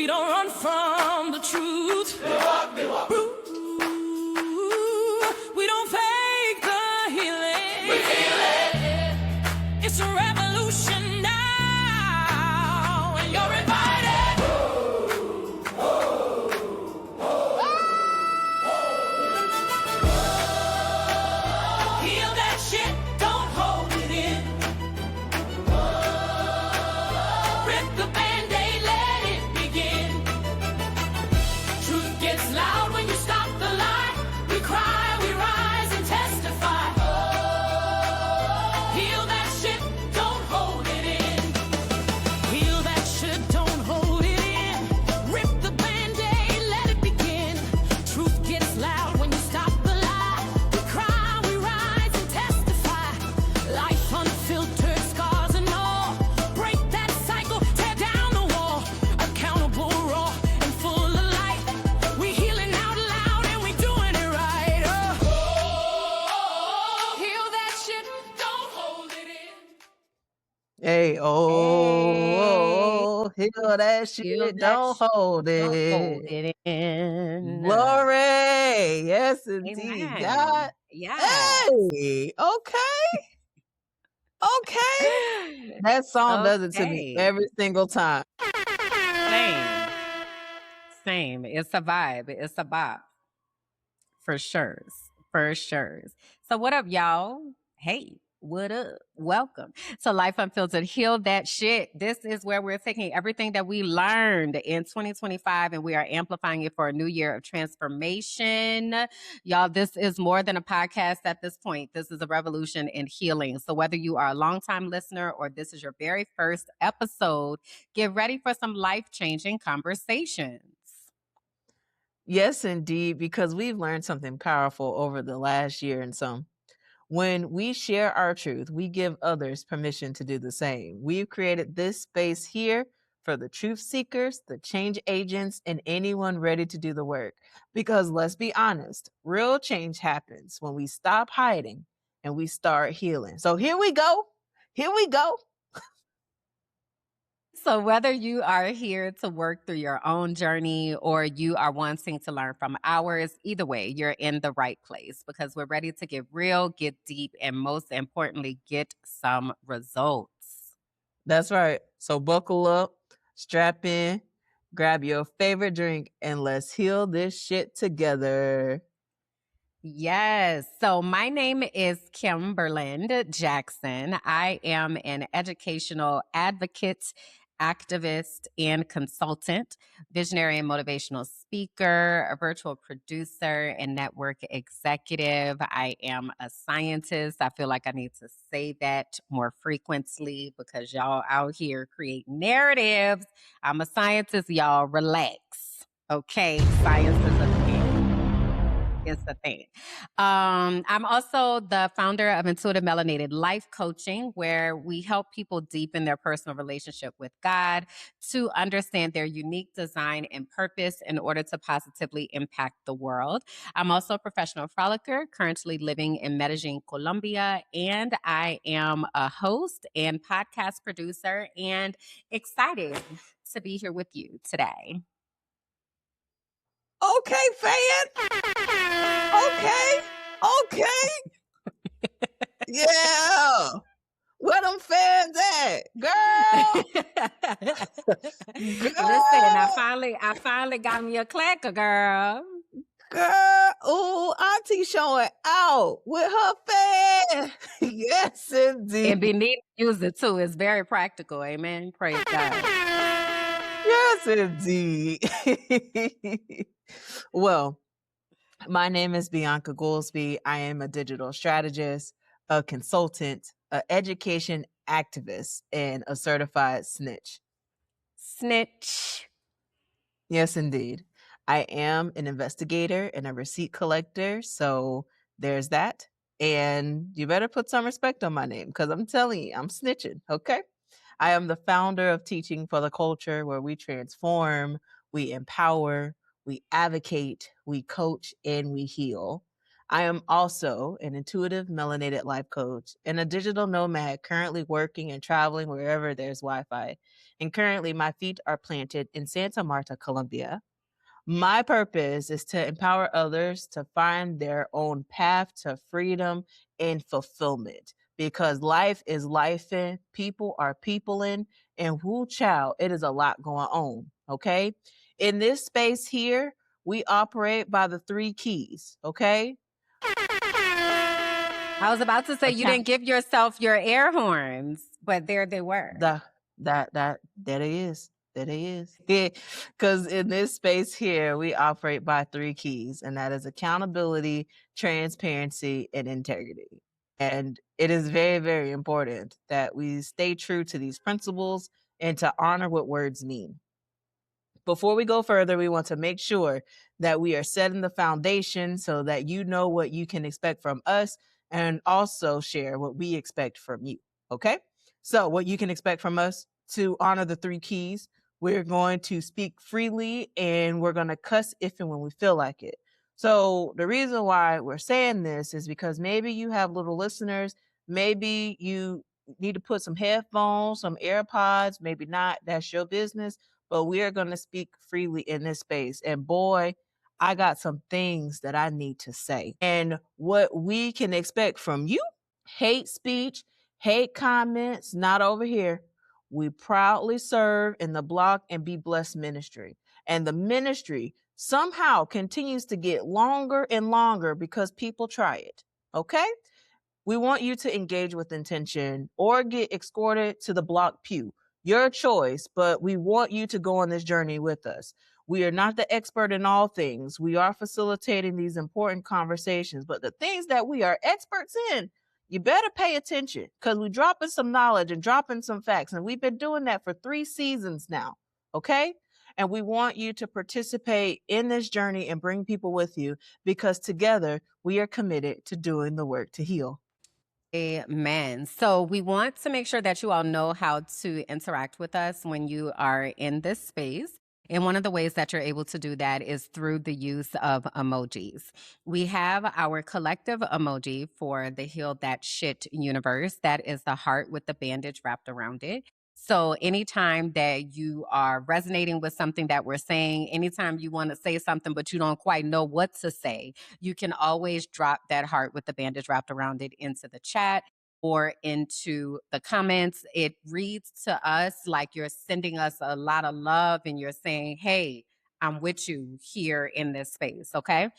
We don't run from the truth. We don't fake the healing. We feel it. It's a revolution now, and you're invited. Heal that shit, don't hold it in. Rip the Band-Aid, let it begin. Truth gets loud when you stop the lie. We cry, we rise and testify. Heal that shit, don't hold it in. Heal that shit, don't hold it in. Rip the Band-Aid, let it begin. Truth gets loud when you stop the lie. We cry, we rise and testify. Life unfiltered, scars and all. Break that cycle, tear down the wall. Accountable, raw, and full of light. We healing out loud and we doing it right. Heal that shit, don't hold it in. Hey, Hey, heal that feel shit, that don't shit. hold Don't hold it. it in. Glory. Yes, indeed. Amen. God. Yes. Hey, okay. Okay. That song does it to me Okay. every single time. Same. Same. It's a vibe. It's a bop. For sure. For sure. So what up, y'all? Hey, what up? Welcome to Life Unfiltered. Heal that shit. This is where we're taking everything that we learned in 2025 and we are amplifying it for a new year of transformation. Y'all, this is more than a podcast at this point. This is a revolution in healing. So whether you are a longtime listener or this is your very first episode, get ready for some life-changing conversations. Yes, indeed, because we've learned something powerful over the last year and some. When we share our truth, we give others permission to do the same. We've created this space here for the truth seekers, the change agents, and anyone ready to do the work. Because let's be honest, real change happens when we stop hiding and we start healing. So here we go. Here we go. So, whether you are here to work through your own journey or you are wanting to learn from ours, either way, you're in the right place because we're ready to get real, get deep, and most importantly, get some results. That's right. So buckle up, strap in, grab your favorite drink, and let's heal this shit together. Yes. So my name is Kimberland Jackson. I am an educational advocate, activist, and consultant, visionary and motivational speaker, a virtual producer, and network executive. I am a scientist. I feel like I need to say that more frequently because y'all out here create narratives. I'm a scientist, y'all. Relax. Okay. Science is a thing. Is the thing. I'm also the founder of Intuitive Melanated Life Coaching, where we help people deepen their personal relationship with God to understand their unique design and purpose in order to positively impact the world. I'm also a professional frolicker, currently living in Medellin, Colombia, and I am a host and podcast producer and excited to be here with you today. Okay, fan. Okay. Yeah. Where them fans at? Girl. Listen, I finally got me a clacker, girl. Girl. Ooh, Auntie showing out with her fan. Yes, indeed. And be neat to use it too. It's very practical. Amen. Praise God. Yes, indeed. Well, my name is Bianca Goolsby. I am a digital strategist, a consultant, an education activist, and a certified snitch. Snitch. Yes, indeed. I am an investigator and a receipt collector. So there's that. And you better put some respect on my name because I'm telling you, I'm snitching. Okay. I am the founder of Teaching for the Culture, where we transform, we empower, we advocate, we coach, and we heal. I am also an intuitive melanated life coach and a digital nomad currently working and traveling wherever there's Wi Fi. And currently, my feet are planted in Santa Marta, Colombia. My purpose is to empower others to find their own path to freedom and fulfillment because life is life in, people are people in, and whoo child, it is a lot going on. Okay. In this space here, we operate by the three keys. Okay. I was about to say you Account didn't give yourself your air horns, but there they were. that it is. That it is. Because in this space here, we operate by three keys, and that is accountability, transparency, and integrity. And it is very, very important that we stay true to these principles and to honor what words mean. Before we go further, we want to make sure that we are setting the foundation so that you know what you can expect from us and also share what we expect from you. Okay. So, what you can expect from us to honor the three keys, we're going to speak freely and we're going to cuss if and when we feel like it. So, the reason why we're saying this is because maybe you have little listeners, maybe you need to put some headphones, some AirPods, maybe not, that's your business, but we are going to speak freely in this space. And boy, I got some things that I need to say. And what we can expect from you, hate speech, hate comments, not over here. We proudly serve in the Block and Be Blessed ministry. And the ministry somehow continues to get longer and longer because people try it. Okay? We want you to engage with intention or get escorted to the block pew. Your choice, but we want you to go on this journey with us. We are not the expert in all things. We are facilitating these important conversations, but the things that we are experts in, you better pay attention because we're dropping some knowledge and dropping some facts. And we've been doing that for 3 seasons now. Okay. And we want you to participate in this journey and bring people with you because together we are committed to doing the work to heal. Amen. So we want to make sure that you all know how to interact with us when you are in this space. And one of the ways that you're able to do that is through the use of emojis. We have our collective emoji for the Heal That Shit universe. That is the heart with the bandage wrapped around it. So anytime that you are resonating with something that we're saying, anytime you want to say something, but you don't quite know what to say, you can always drop that heart with the bandage wrapped around it into the chat or into the comments. It reads to us like you're sending us a lot of love and you're saying, hey, I'm with you here in this space. Okay.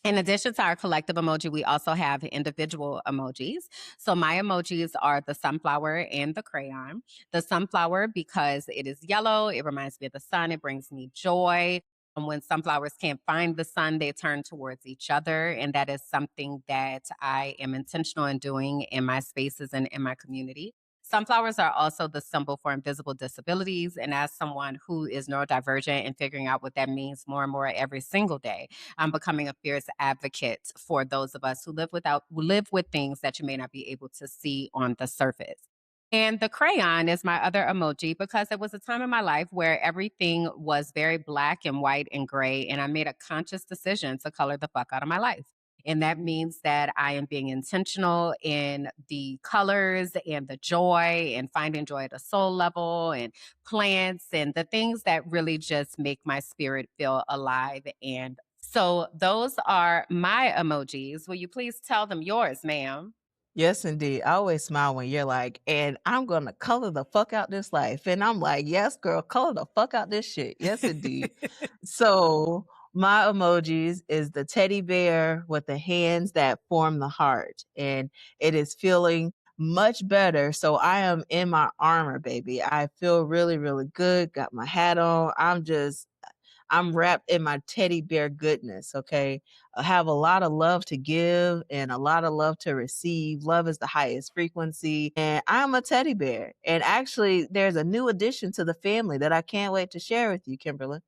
In addition to our collective emoji, we also have individual emojis. So my emojis are the sunflower and the crayon. The sunflower, because it is yellow, it reminds me of the sun, it brings me joy. And when sunflowers can't find the sun, they turn towards each other. And that is something that I am intentional in doing in my spaces and in my community. Sunflowers are also the symbol for invisible disabilities. And as someone who is neurodivergent and figuring out what that means more and more every single day, I'm becoming a fierce advocate for those of us who live with things that you may not be able to see on the surface. And the crayon is my other emoji because there was a time in my life where everything was very black and white and gray. And I made a conscious decision to color the fuck out of my life. And that means that I am being intentional in the colors and the joy and finding joy at a soul level and plants and the things that really just make my spirit feel alive. And so those are my emojis. Will you please tell them yours, ma'am? Yes, indeed. I always smile when you're like, and I'm gonna color the fuck out this life. And I'm like, yes, girl, color the fuck out this shit. Yes, indeed. So my emojis is the teddy bear with the hands that form the heart. And it is feeling much better. So I am in my armor, baby. I feel really, really good. Got my hat on. I'm wrapped in my teddy bear goodness. Okay. I have a lot of love to give and a lot of love to receive. Love is the highest frequency. And I'm a teddy bear. And actually, there's a new addition to the family that I can't wait to share with you, Kimberly.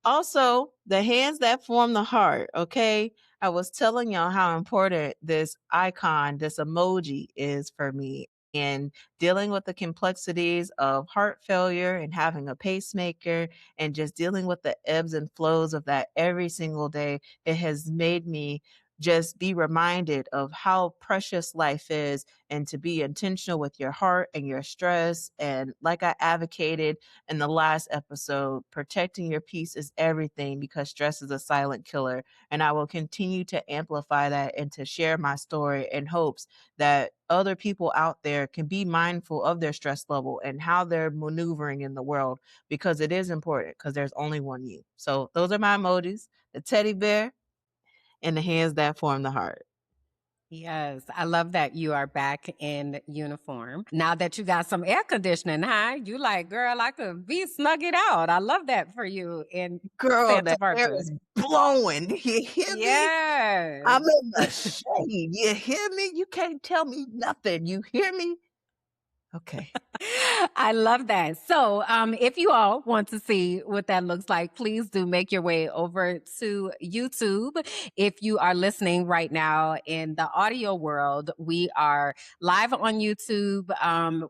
Also, the hands that form the heart, okay? I was telling y'all how important this icon, this emoji is for me. And dealing with the complexities of heart failure and having a pacemaker and just dealing with the ebbs and flows of that every single day, it has made me just be reminded of how precious life is, and to be intentional with your heart and your stress. And like I advocated in the last episode, protecting your peace is everything, because stress is a silent killer. And I will continue to amplify that and to share my story in hopes that other people out there can be mindful of their stress level and how they're maneuvering in the world, because it is important, because there's only one you. So those are my emojis: the teddy bear and the hands that form the heart. Yes, I love that you are back in uniform. Now that you got some air conditioning, huh? You like, girl, I could be snug it out. I love that for you in Girl, Santa the air Barbara. is blowing. You hear me? Yes. I'm in the shade. You hear me? You can't tell me nothing. You hear me? Okay. I love that. So, if you all want to see what that looks like, please do make your way over to YouTube. If you are listening right now in the audio world, we are live on YouTube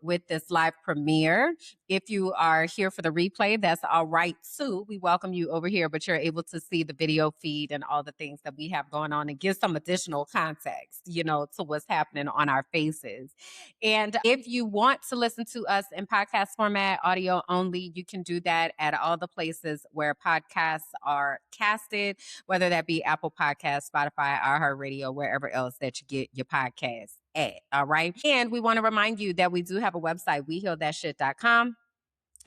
with this live premiere. If you are here for the replay, that's all right too. We welcome you over here, but you're able to see the video feed and all the things that we have going on and give some additional context, to what's happening on our faces. And if you want to listen to us in podcast format, audio only, you can do that at all the places where podcasts are casted, whether that be Apple Podcasts, Spotify, iHeartRadio, wherever else that you get your podcasts at. All right. And we want to remind you that we do have a website, wehealthatshit.com.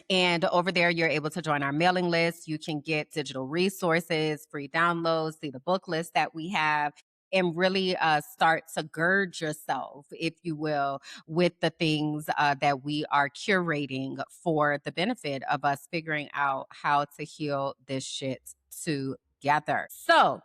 And over there, you're able to join our mailing list. You can get digital resources, free downloads, see the book list that we have, and really start to gird yourself, if you will, with the things that we are curating for the benefit of us figuring out how to heal this shit together. So,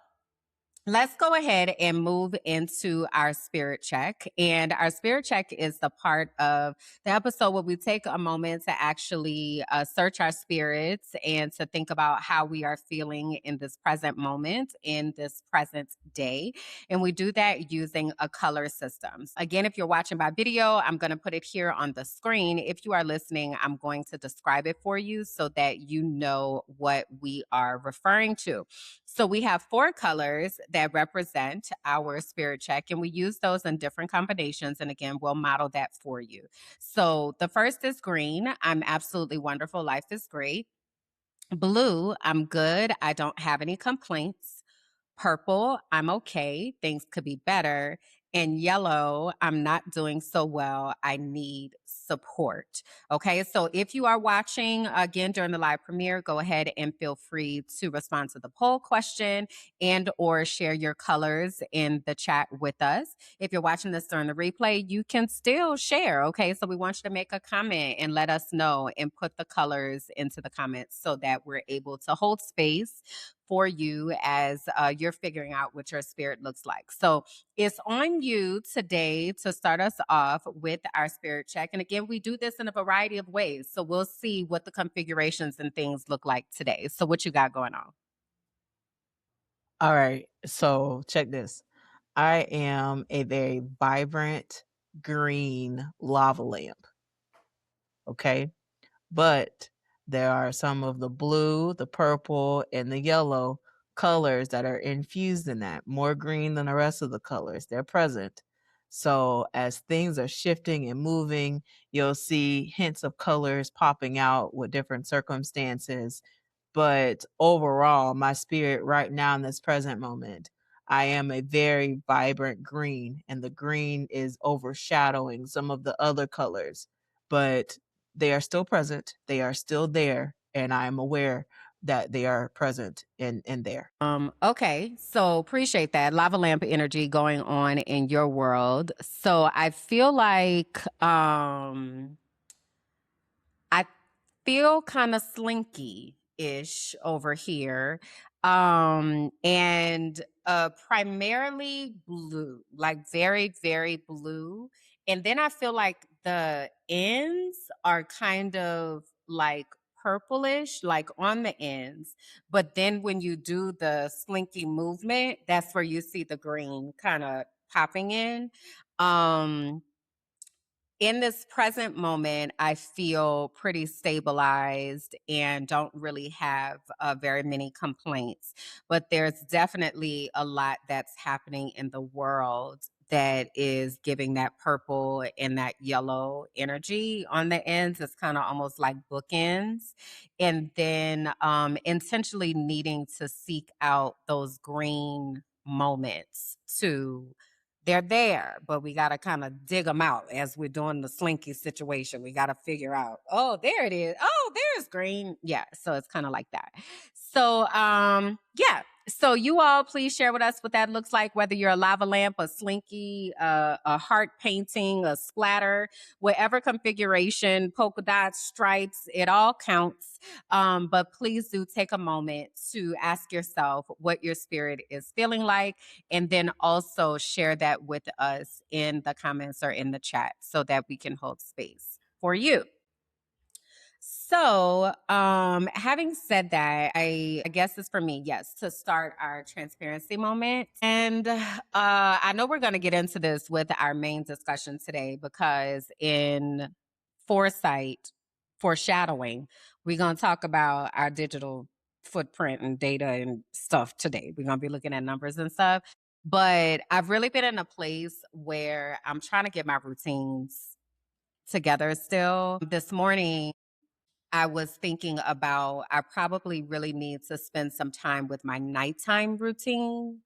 let's go ahead and move into our spirit check. And our spirit check is the part of the episode where we take a moment to actually search our spirits and to think about how we are feeling in this present moment, in this present day. And we do that using a color system. Again, if you're watching by video, I'm going to put it here on the screen. If you are listening, I'm going to describe it for you so that you know what we are referring to. So we have 4 colors that represent our spirit check, and we use those in different combinations. And again, we'll model that for you. So the first is green. I'm absolutely wonderful. Life is great. Blue, I'm good. I don't have any complaints. Purple, I'm okay. Things could be better. And yellow, I'm not doing so well. I need support. Okay, so if you are watching again during the live premiere, go ahead and feel free to respond to the poll question and or share your colors in the chat with us. If you're watching this during the replay, you can still share. Okay, so we want you to make a comment and let us know and put the colors into the comments so that we're able to hold space for you as you're figuring out what your spirit looks like. So it's on you today to start us off with our spirit check. And again, we do this in a variety of ways. So we'll see what the configurations and things look like today. So what you got going on? All right. So check this. I am a very vibrant green lava lamp. Okay. But there are some of the blue, the purple, and the yellow colors that are infused in that, more green than the rest of the colors. They're present. So as things are shifting and moving, you'll see hints of colors popping out with different circumstances. But overall, my spirit right now in this present moment, I am a very vibrant green, and the green is overshadowing some of the other colors. But they are still present, they are still there, and I am aware that they are present in there. Okay, so appreciate that lava lamp energy going on in your world. So I feel like I feel kind of slinky ish over here. And primarily blue, like very, very blue. And then I feel like the ends are kind of like purplish, like on the ends. But then when you do the slinky movement, that's where you see the green kind of popping in. Um, in this present moment, I feel pretty stabilized and don't really have very many complaints. But there's definitely a lot that's happening in the world that is giving that purple and that yellow energy on the ends. It's kind of almost like bookends. And then intentionally needing to seek out those green moments to they're there, but we got to kind of dig them out as we're doing the slinky situation. We got to figure out, oh, there it is. Oh, there's green. Yeah. So it's kind of like that. So, yeah. So you all please share with us what that looks like, whether you're a lava lamp, a slinky, a heart painting, a splatter, whatever configuration, polka dots, stripes, it all counts. But please do take a moment to ask yourself what your spirit is feeling like, and then also share that with us in the comments or in the chat so that we can hold space for you. So, having said that, I guess it's for me, yes, to start our transparency moment. And I know we're going to get into this with our main discussion today because in foresight, foreshadowing, we're going to talk about our digital footprint and data and stuff today. We're going to be looking at numbers and stuff. But I've really been in a place where I'm trying to get my routines together still. This morning, I was thinking about I probably really need to spend some time with my nighttime routine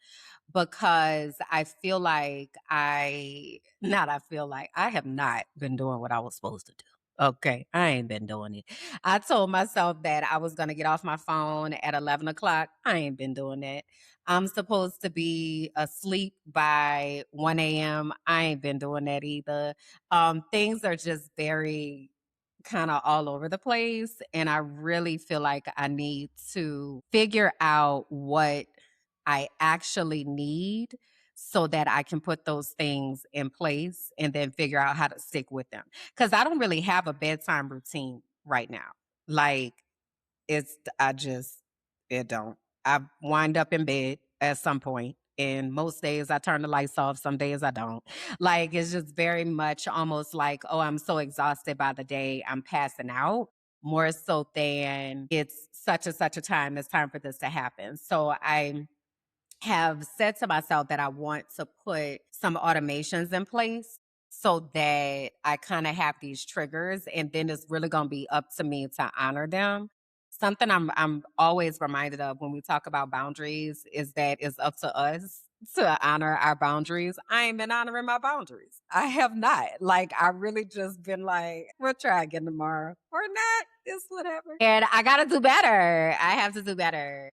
because I feel like I have not been doing what I was supposed to do. Okay, I ain't been doing it. I told myself that I was going to get off my phone at 11 o'clock. I ain't been doing that. I'm supposed to be asleep by 1 a.m. I ain't been doing that either. Things are just very kind of all over the place. And I really feel like I need to figure out what I actually need so that I can put those things in place and then figure out how to stick with them. Because I don't really have a bedtime routine right now. Like, it don't. I wind up in bed at some point, and most days I turn the lights off. Some days I don't. Like, it's just very much almost like, oh, I'm so exhausted by the day, I'm passing out. More so than it's such and such a time. It's time for this to happen. So I have said to myself that I want to put some automations in place so that I kind of have these triggers, and then it's really going to be up to me to honor them. Something I'm always reminded of when we talk about boundaries is that it's up to us to honor our boundaries. I ain't been honoring my boundaries. I have not. Like, I really just been like, we'll try again tomorrow or not. It's whatever. And I got to do better. I have to do better.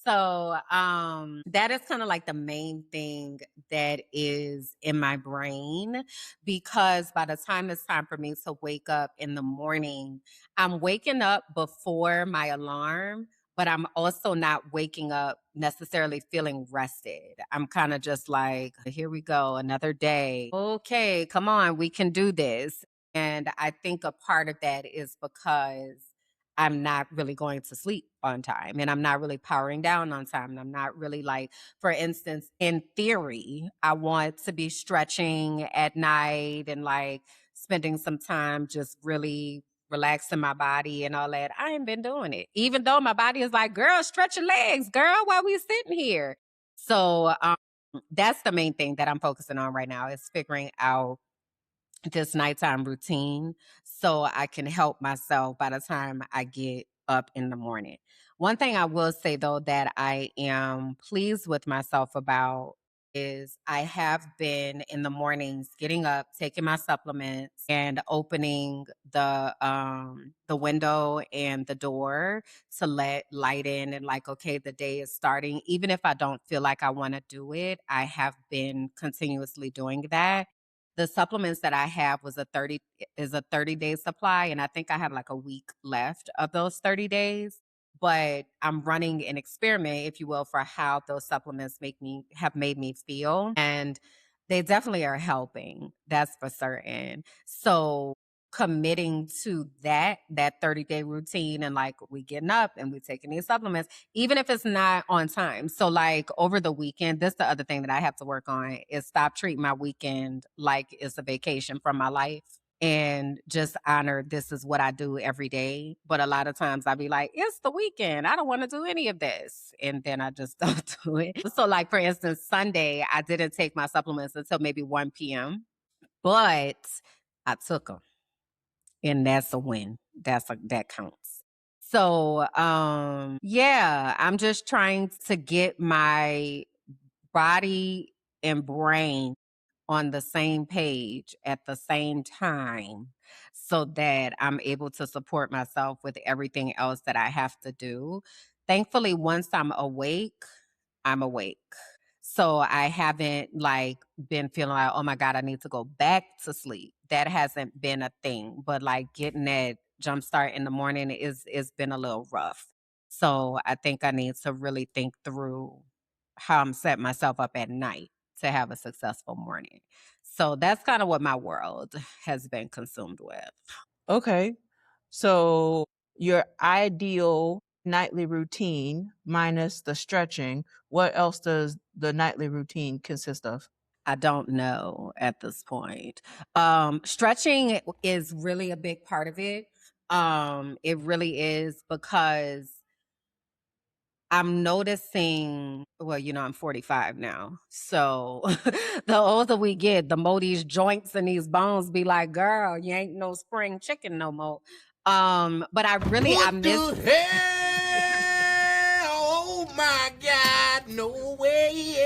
So that is kind of like the main thing that is in my brain, because by the time it's time for me to wake up in the morning, I'm waking up before my alarm, but I'm also not waking up necessarily feeling rested. I'm kind of just like, here we go, another day. Okay, come on, we can do this. And I think a part of that is because I'm not really going to sleep on time, and I'm not really powering down on time. And I'm not really, like, for instance, in theory, I want to be stretching at night and like spending some time just really relaxing my body and all that. I ain't been doing it, even though my body is like, girl, stretch your legs, girl, while we sitting here. So that's the main thing that I'm focusing on right now, is figuring out this nighttime routine so I can help myself by the time I get up in the morning. One thing I will say, though, that I am pleased with myself about is I have been in the mornings getting up, taking my supplements, and opening the window and the door to let light in, and like, okay, the day is starting. Even if I don't feel like I want to do it, I have been continuously doing that. The supplements that I have was a 30-day supply, and I think I have like a week left of those 30 days. But I'm running an experiment, if you will, for how those supplements have made me feel. And they definitely are helping. That's for certain. So committing to that 30-day routine, and like, we getting up and we taking these supplements, even if it's not on time. So like over the weekend, this is the other thing that I have to work on, is stop treating my weekend like it's a vacation from my life. and just honor this is what I do every day. But a lot of times I'll be like, it's the weekend. I don't want to do any of this. And then I just don't do it. So, like, for instance, Sunday, I didn't take my supplements until maybe 1 p.m., but I took them. And that's a win. That counts. So, yeah, I'm just trying to get my body and brain on the same page at the same time so that I'm able to support myself with everything else that I have to do. Thankfully, once I'm awake, I'm awake. So I haven't like been feeling like, oh my God, I need to go back to sleep. That hasn't been a thing. But like getting that jump start in the morning is been a little rough. So I think I need to really think through how I'm setting myself up at night to have a successful morning. So that's kind of what my world has been consumed with. Okay. So your ideal nightly routine minus the stretching, what else does the nightly routine consist of? I don't know at this point. Stretching is really a big part of it. It really is because I'm noticing, well, I'm 45 now. So the older we get, the more these joints and these bones be like, girl, you ain't no spring chicken no more. But I What miss the hell? Oh my God! No way!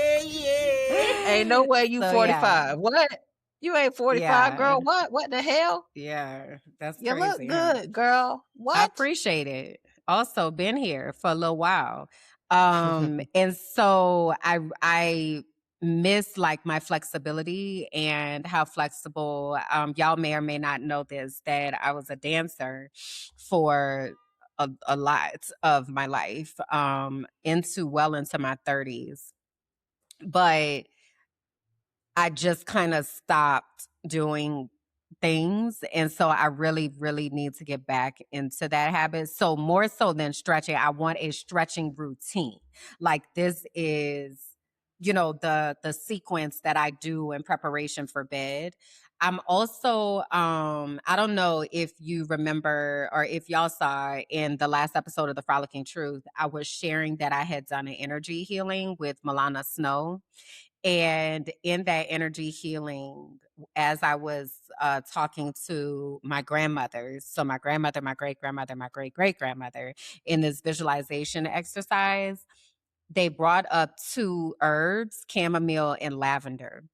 Ain't no way you So, 45. What? You ain't 45, girl. yeah, What? What the hell? yeah, that's You look crazy, huh? good, girl. I What? appreciate it. Also been here for a little while. And so I miss like my flexibility and how flexible y'all may or may not know this that I was a dancer for a lot of my life into my 30s. But I just kind of stopped doing things. And so I really, really need to get back into that habit. So more so than stretching, I want a stretching routine. Like this is, the sequence that I do in preparation for bed. I'm also I don't know if you remember or if y'all saw in the last episode of The Frolicking Truth, I was sharing that I had done an energy healing with Milana Snow. And in that energy healing, as I was talking to my grandmothers, so my grandmother, my great grandmother, my great great grandmother, in this visualization exercise, they brought up two herbs, chamomile and lavender.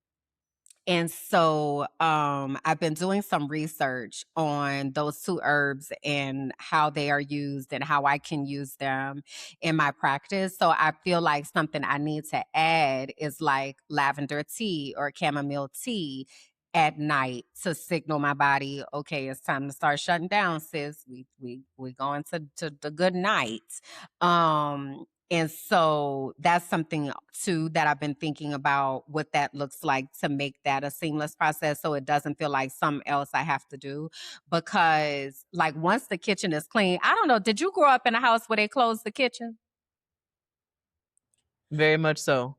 And so I've been doing some research on those two herbs and how they are used and how I can use them in my practice. So I feel like something I need to add is like lavender tea or chamomile tea at night to signal my body, okay, it's time to start shutting down, sis. We going to the good night. And so that's something too that I've been thinking about what that looks like to make that a seamless process so it doesn't feel like something else I have to do. Because like once the kitchen is clean, I don't know, did you grow up in a house where they closed the kitchen? Very much so.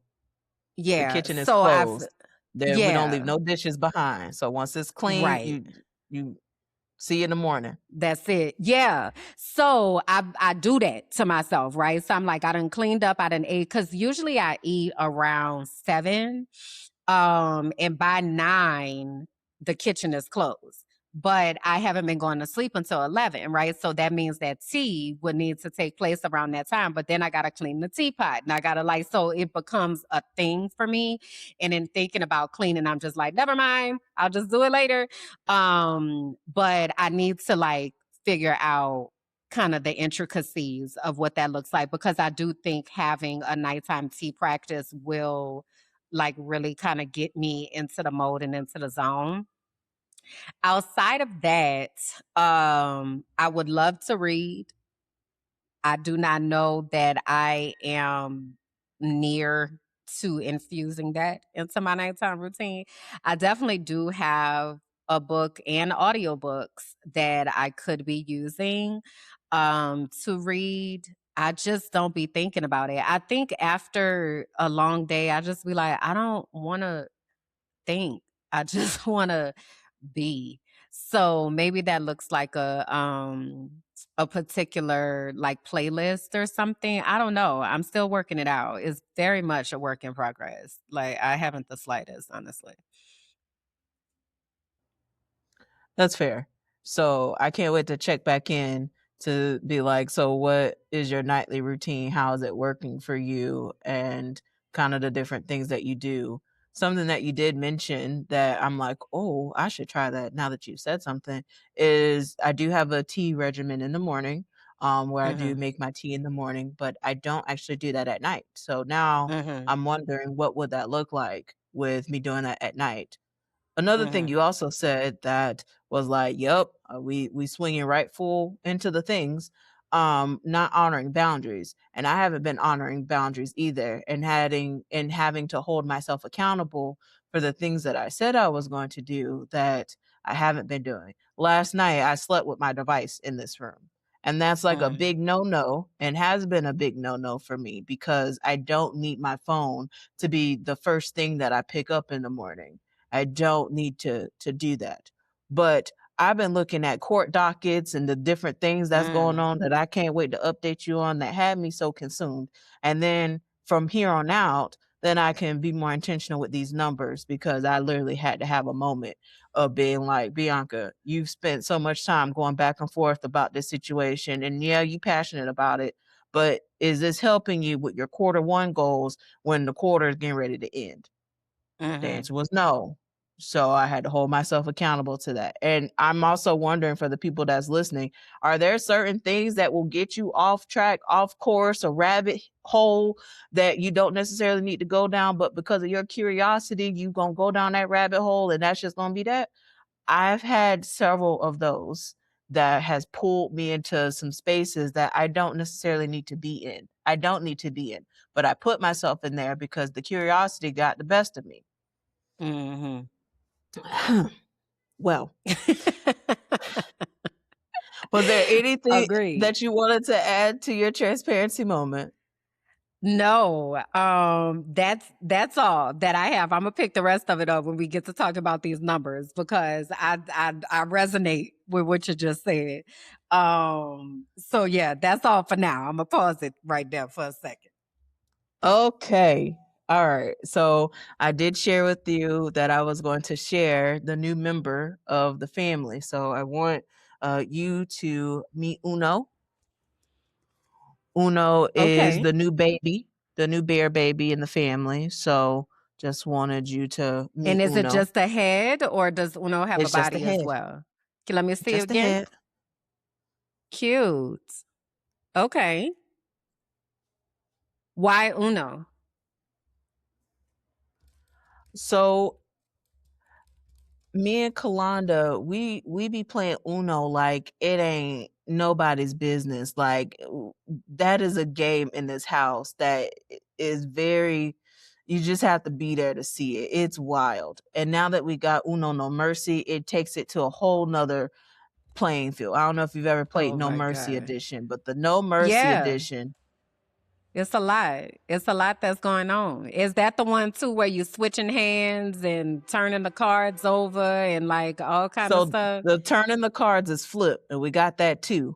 The Yeah. kitchen is So closed. There we don't leave yeah, no dishes behind. So once it's clean, right. you see you in the morning. That's it. Yeah. So I do that to myself, right? So I'm like, I done cleaned up, I done ate, because usually I eat around 7. And by 9, the kitchen is closed. But I haven't been going to sleep until 11, right? So that means that tea would need to take place around that time. But then I gotta clean the teapot and I gotta like, so it becomes a thing for me. And in thinking about cleaning, I'm just like, never mind, I'll just do it later. But I need to like figure out kind of the intricacies of what that looks like because I do think having a nighttime tea practice will like really kind of get me into the mode and into the zone. Outside of that, I would love to read. I do not know that I am near to infusing that into my nighttime routine. I definitely do have a book and audiobooks that I could be using to read. I just don't be thinking about it. I think after a long day, I just be like, I don't want to think. I just want to be. So maybe that looks like a particular like playlist or something. I don't know. I'm still working it out. It's very much a work in progress. Like I haven't the slightest, honestly. That's fair. So I can't wait to check back in to be like, so what is your nightly routine? How is it working for you? And kind of the different things that you do. Something that you did mention that I'm like, oh, I should try that now that you said something is I do have a tea regimen in the morning, where I do Mhm. make my tea in the morning, but I don't actually do that at night. So now Mhm. I'm wondering what would that look like with me doing that at night. Another thing Mhm. you also said that was like, "Yep, we swinging right full into the things, not honoring boundaries." And I haven't been honoring boundaries either, and having to hold myself accountable for the things that I said I was going to do that I haven't been doing. Last night, I slept with my device in this room. And that's like a Mhm. big no-no and has been a big no-no for me because I don't need my phone to be the first thing that I pick up in the morning. I don't need to do that. But I've been looking at court dockets and the different things that's going Mm. on that I can't wait to update you on that had me so consumed. And then from here on out, then I can be more intentional with these numbers because I literally had to have a moment of being like, Bianca, you've spent so much time going back and forth about this situation. And yeah, you passionate about it, but is this helping you with your quarter one goals when the quarter is getting ready to end? The Mhm. answer was no. So I had to hold myself accountable to that. And I'm also wondering for the people that's listening, are there certain things that will get you off track, off course, a rabbit hole that you don't necessarily need to go down, but because of your curiosity, you gonna go down that rabbit hole and that's just gonna be that? I've had several of those that has pulled me into some spaces that I don't necessarily need to be in. I don't need to be in, but I put myself in there because the curiosity got the best of me. Mhm. Well, was there anything Agreed. that you wanted to add to your transparency moment? No, that's all that I have. Imma pick the rest of it up when we get to talk about these numbers because I resonate with what you just said. So yeah, that's all for now. Imma pause it right there for a second. Okay. All right. So I did share with you that I was going to share the new member of the family. So I want you to meet Uno. Uno is Okay. the new bear baby in the family. So just wanted you to And meet is it Uno. just a head or does Uno have a It's just a body as head, well? Can let me see it just a again? head. Cute. Okay. Why Uno? So me and Kalanda, we be playing Uno like it ain't nobody's business. Like that is a game in this house that is very you just have to be there to see it. It's wild. And now that we got Uno No Mercy, it takes it to a whole nother playing field. I don't know if you've ever played Oh No my Mercy god. Edition, but the No Mercy Yeah. Edition. It's a lot. It's a lot that's going on. Is that the one too where you switching hands and turning the cards over and like all kind of So stuff? the turning the cards is flip, and we got that too.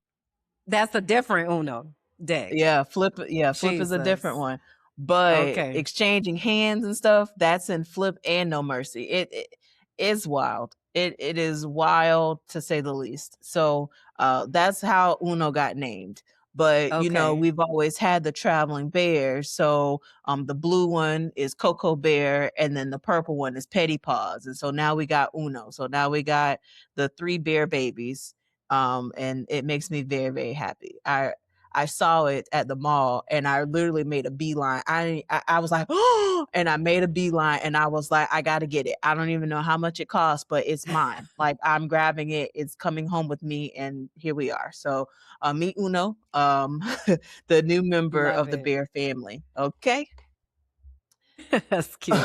That's a different Uno deck. Yeah, flip is a different Jesus. one. But Okay. exchanging hands and stuff, that's in flip and no mercy. It's wild. It is wild to say the least. So that's how Uno got named. But you know, Okay. we've always had the traveling bears. So the blue one is Coco Bear, and then the purple one is Petty Paws. And so now we got Uno. So now we got the three bear babies. And it makes me very, very happy. I saw it at the mall and I literally made a beeline. I was like, oh, and I made a beeline and I was like, I got to get it. I don't even know how much it costs, but it's mine. Like I'm grabbing it. It's coming home with me. And here we are. So meet Uno, the new member Love of the it. bear family. Okay. That's cute.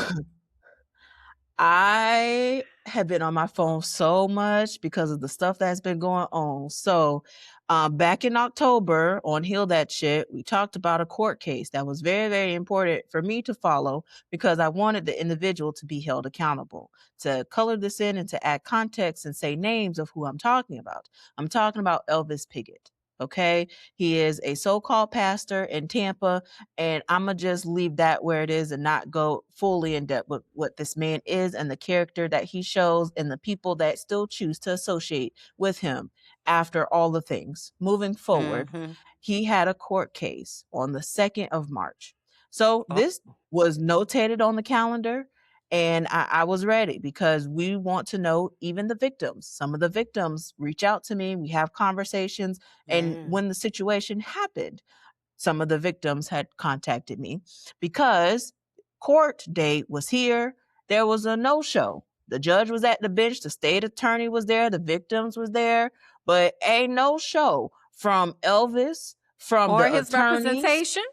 I have been on my phone so much because of the stuff that's been going on. So, back in October on Heal That Shit, we talked about a court case that was very, very important for me to follow because I wanted the individual to be held accountable. To color this in and to add context and say names of who I'm talking about. I'm talking about Elvis Piggott. Okay. He is a so called pastor in Tampa, and I'm going to just leave that where it is and not go fully in depth with what this man is and the character that he shows and the people that still choose to associate with him after all the things. Moving forward, he had a court case on the 2nd of March. So this was notated on the calendar. And I was ready because we want to know even the victims. Some of the victims reach out to me. We have conversations. And when the situation happened, some of the victims had contacted me because court date was here. There was a no-show. The judge was at the bench. The state attorney was there. The victims was there. But a no-show from Elvis, from or the his attorneys. representation.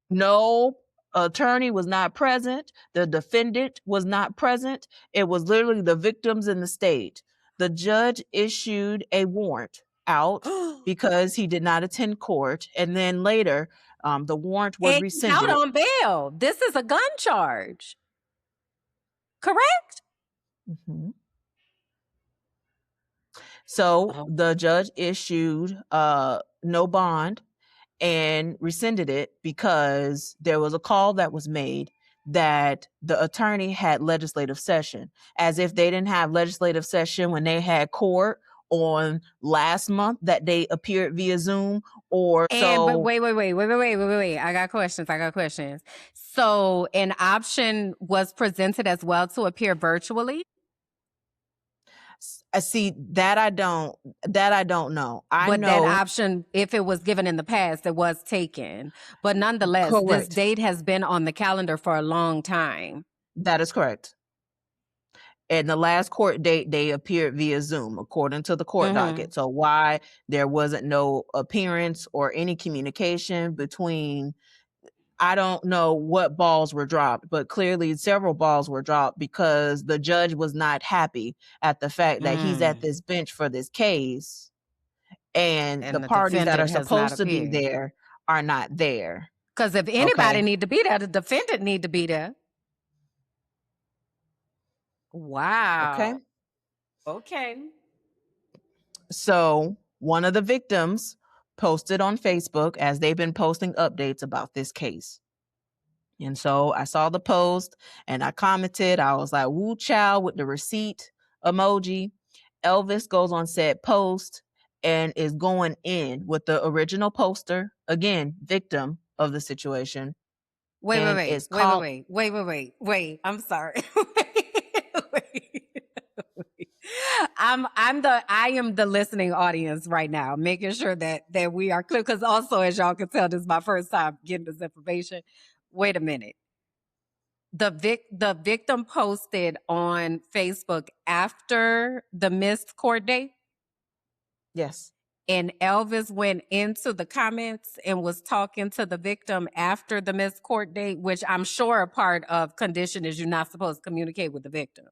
No attorney was not present. The defendant was not present. It was literally the victims in the state. The judge issued a warrant out because he did not attend court. And then later, the warrant was And rescinded. out on bail. This is a gun charge. Correct? So the judge issued no bond and rescinded it because there was a call that was made that the attorney had legislative session, as if they didn't have legislative session when they had court on last month that they appeared via Zoom or But so. wait. I got questions. So an option was presented as well to appear virtually? I see that I don't know. But that option, if it was given in the past, it was taken. But nonetheless, this date has been on the calendar for a long time. That is correct. And the last court date, they appeared via Zoom, according to the court docket. So why there wasn't no appearance or any communication between, I don't know what balls were dropped, but clearly several balls were dropped because the judge was not happy at the fact that he's at this bench for this case and the parties that are supposed to be there are not there. Because if anybody need to be there, the defendant need to be there. Wow. Okay. So one of the victims posted on Facebook, as they've been posting updates about this case. And so I saw the post and I commented. I was like, woo child, with the receipt emoji. Elvis goes on said post and is going in with the original poster. Again, victim of the situation. Wait. I'm sorry. I am the listening audience right now, making sure that we are clear. Because also, as y'all can tell, this is my first time getting this information. Wait a minute. The victim posted on Facebook after the missed court date. Yes. And Elvis went into the comments and was talking to the victim after the missed court date, which I'm sure a part of condition is you're not supposed to communicate with the victim.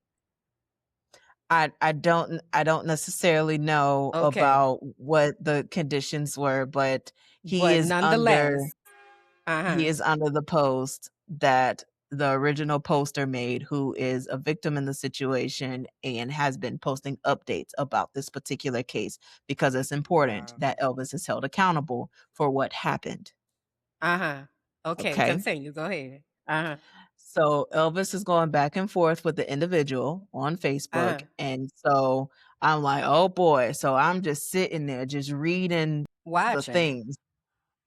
I don't necessarily know about what the conditions were, but he is under the post that the original poster made, who is a victim in the situation and has been posting updates about this particular case because it's important that Elvis is held accountable for what happened. Okay. Continue. Go ahead. So Elvis is going back and forth with the individual on Facebook. And so I'm like, oh boy. So I'm just sitting there, just reading the things,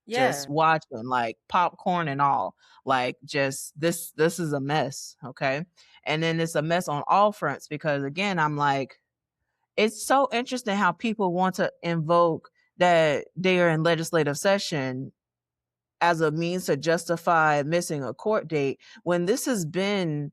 just watching, like popcorn and all, like just this is a mess. Okay. And then it's a mess on all fronts because again, I'm like, it's so interesting how people want to invoke that they are in legislative session as a means to justify missing a court date when this has been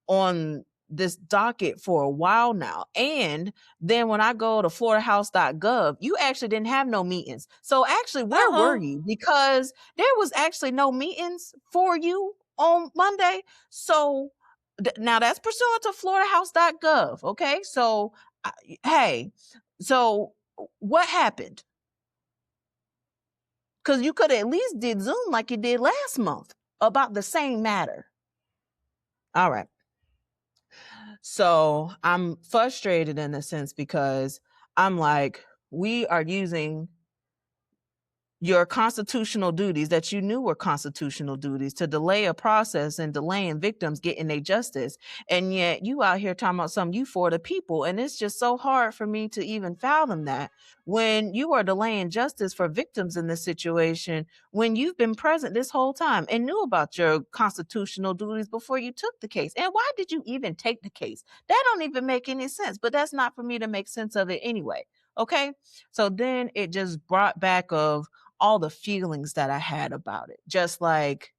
on this docket for a while now. And then when I go to floridahouse.gov, you actually didn't have no meetings. So actually, where were you? Because there was actually no meetings for you on Monday. So Now that's pursuant to floridahouse.gov. Okay. So, hey, so what happened? Because you could at least did Zoom like you did last month about the same matter. All right. So I'm frustrated in a sense because I'm like, we are using your constitutional duties that you knew were constitutional duties to delay a process and delaying victims getting their justice. And yet you out here talking about something you for the people. And it's just so hard for me to even fathom that when you are delaying justice for victims in this situation, when you've been present this whole time and knew about your constitutional duties before you took the case. And why did you even take the case? That don't even make any sense, but that's not for me to make sense of it anyway. Okay. So then it just brought back of all the feelings that I had about it. Just like,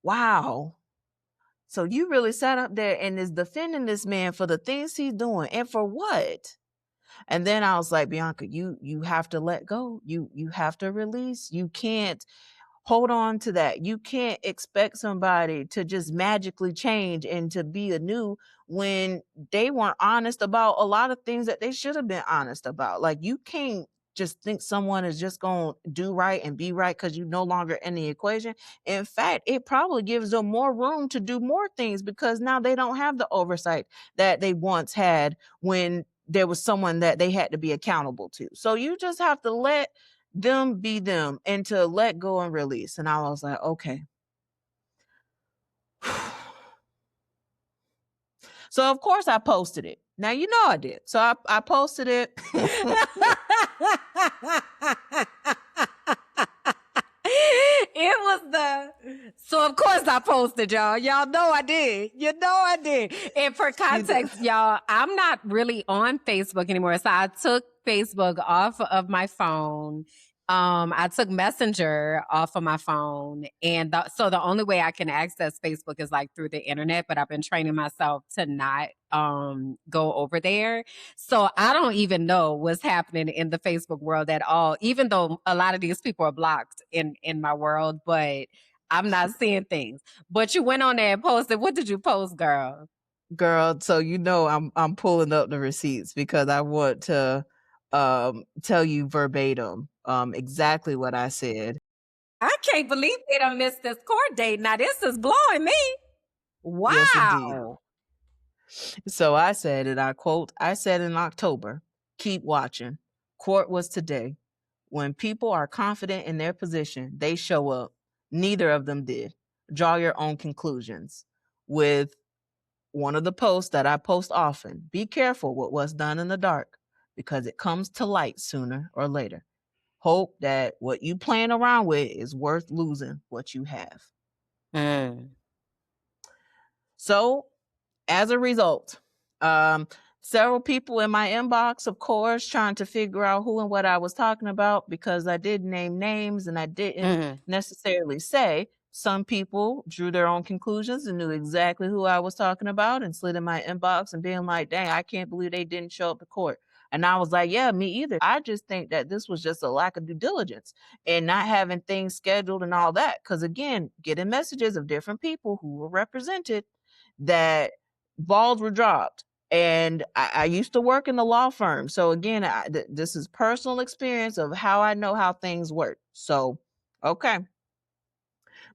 wow. So you really sat up there and is defending this man for the things he's doing and for what? And then I was like, Bianca, you have to let go. You have to release. You can't hold on to that. You can't expect somebody to just magically change and to be anew when they weren't honest about a lot of things that they should have been honest about. Like, you can't just think someone is just going to do right and be right because you're no longer in the equation. In fact, it probably gives them more room to do more things because now they don't have the oversight that they once had when there was someone that they had to be accountable to. So you just have to let them be them and to let go and release. And I was like, okay. So of course I posted it. Now, you know I did. So I posted it. So of course I posted, y'all. Y'all know I did. You know I did. And for context, y'all, I'm not really on Facebook anymore. So I took Facebook off of my phone. I took Messenger off of my phone. And so the only way I can access Facebook is like through the internet, but I've been training myself to not go over there. So I don't even know what's happening in the Facebook world at all, even though a lot of these people are blocked in my world, but I'm not seeing things. But you went on there and posted. What did you post, girl? Girl, so you know I'm pulling up the receipts because I want to tell you verbatim exactly what I said. I can't believe they done missed this court date. Now this is blowing me. Wow. Yes, indeed. So I said, and I quote, I said in October, keep watching. Court was today. When people are confident in their position, they show up. Neither of them did. Draw your own conclusions. With one of the posts that I post often, be careful with what's done in the dark because it comes to light sooner or later. Hope that what you playing around with is worth losing what you have. So as a result, several people in my inbox, of course, trying to figure out who and what I was talking about because I did name names and I didn't necessarily say. Some people drew their own conclusions and knew exactly who I was talking about and slid in my inbox and being like, dang, I can't believe they didn't show up to court. And I was like, yeah, me either. I just think that this was just a lack of due diligence and not having things scheduled and all that. Because again, getting messages of different people who were represented that balls were dropped. And I used to work in the law firm. So again, this is personal experience of how I know how things work. So, okay.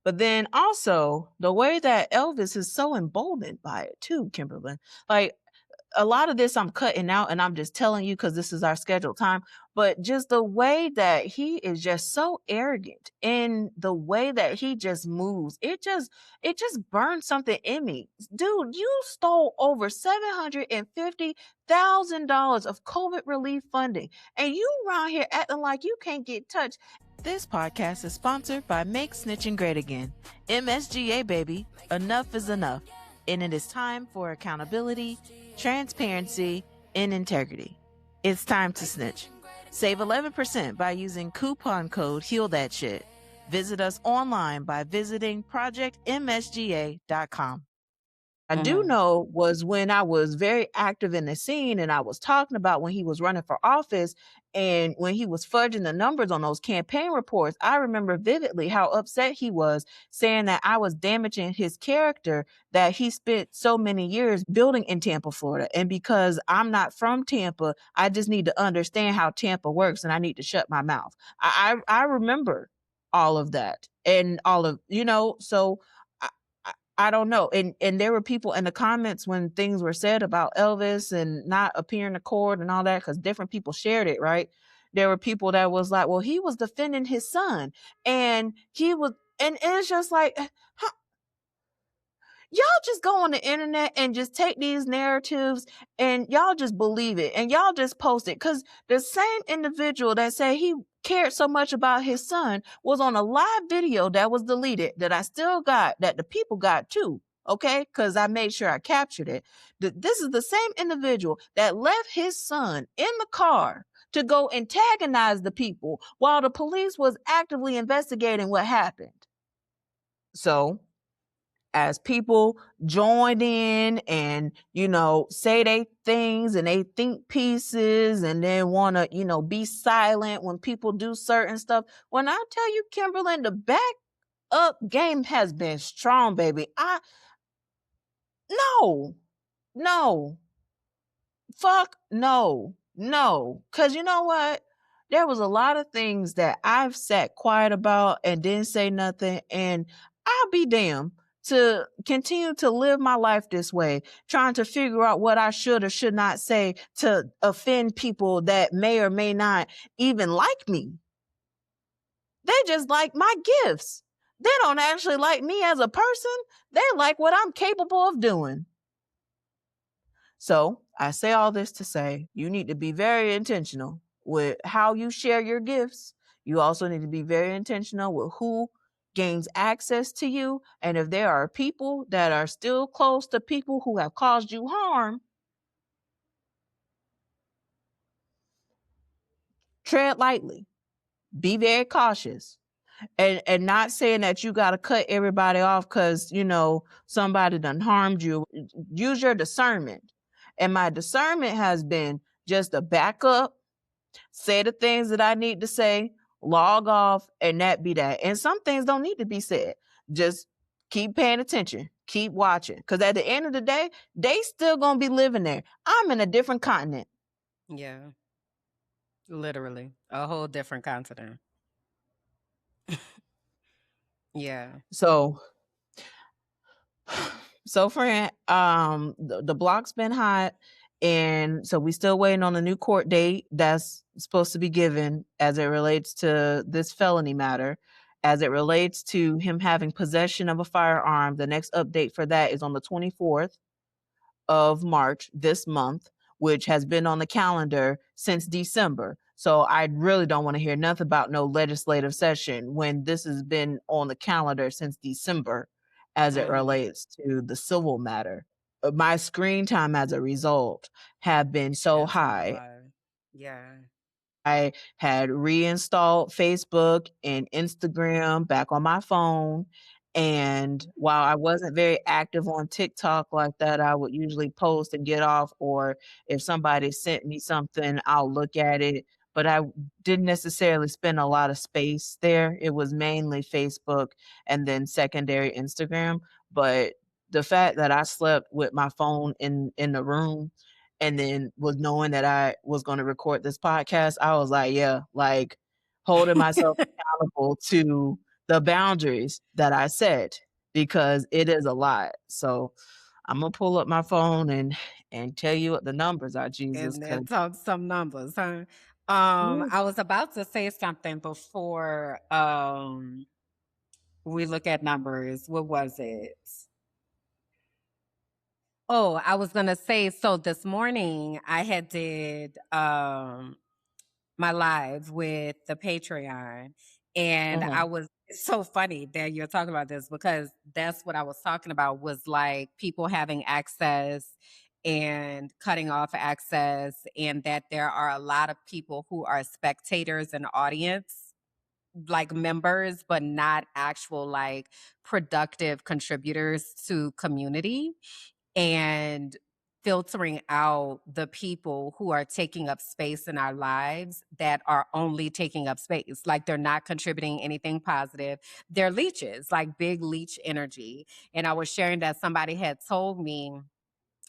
But then also the way that Elvis is so emboldened by it too, Kimberland. Like, a lot of this I'm cutting out and I'm just telling you because this is our scheduled time, but just the way that he is just so arrogant in the way that he just moves, it just burns something in me. Dude, you stole over $750,000 of COVID relief funding and you around here acting like you can't get touched. This podcast is sponsored by Make Snitching Great Again. MSGA, baby. Enough is enough. And it is time for accountability, transparency, and integrity. It's time to snitch. Save 11% by using coupon code HEALTHATSHIT. Visit us online by visiting projectmsga.com. I do Mhm. know was when I was very active in the scene and I was talking about when he was running for office and when he was fudging the numbers on those campaign reports. I remember vividly how upset he was, saying that I was damaging his character that he spent so many years building in Tampa, Florida. And because I'm not from Tampa, I just need to understand how Tampa works and I need to shut my mouth. I remember all of that and all of, so I don't know. And there were people in the comments when things were said about Elvis and not appearing to court and all that, because different people shared it, right? There were people that was like, well, he was defending his son and he was, and it's just like, y'all just go on the internet and just take these narratives and y'all just believe it and y'all just post it, because the same individual that said he cared so much about his son was on a live video that was deleted that I still got, that the people got too, okay, because I made sure I captured it. This is the same individual that left his son in the car to go antagonize the people while the police was actively investigating what happened. So as people joined in and say they things and they think pieces and then want to be silent when people do certain stuff, when I tell you, Kimberland, the back up game has been strong, baby. No, no, fuck no, no. Because you know what, there was a lot of things that I've sat quiet about and didn't say nothing, and I'll be damned to continue to live my life this way, trying to figure out what I should or should not say to offend people that may or may not even like me. They just like my gifts. They don't actually like me as a person. They like what I'm capable of doing. So I say all this to say you need to be very intentional with how you share your gifts. You also need to be very intentional with who gains access to you. And if there are people that are still close to people who have caused you harm, tread lightly, be very cautious. And not saying that you got to cut everybody off because somebody done harmed you. Use your discernment. And my discernment has been just to back up, say the things that I need to say, log off, and that be that. And some things don't need to be said. Just keep paying attention, keep watching, because at the end of the day, they still gonna be living there. I'm in a different continent. Yeah, literally a whole different continent. Yeah. So friend, the block's been hot, and so we still waiting on a new court date that's supposed to be given as it relates to this felony matter. As it relates to him having possession of a firearm, the next update for that is on the 24th of March this month, which has been on the calendar since December. So I really don't want to hear nothing about no legislative session when this has been on the calendar since December as it relates to the civil matter. My screen time as a result have been so That's on high. fire. Yeah. I had reinstalled Facebook and Instagram back on my phone. And while I wasn't very active on TikTok like that, I would usually post and get off, or if somebody sent me something, I'll look at it. But I didn't necessarily spend a lot of space there. It was mainly Facebook and then secondary Instagram. But the fact that I slept with my phone in the room and then was knowing that I was going to record this podcast, I was like, yeah, like holding myself accountable to the boundaries that I set, because it is a lot. So I'm gonna pull up my phone and tell you what the numbers are, Jesus, And then because talk some numbers, huh? I was about to say something before we look at numbers. What was it? Oh, I was gonna say, so this morning I had did my live with the Patreon. And I was, it's so funny that you're talking about this because that's what I was talking about, was like people having access and cutting off access, and that there are a lot of people who are spectators and audience, like members, but not actual like productive contributors to community. and filtering out the people who are taking up space in our lives that are only taking up space. Like they're not contributing anything positive. They're leeches, like big leech energy. And I was sharing that somebody had told me,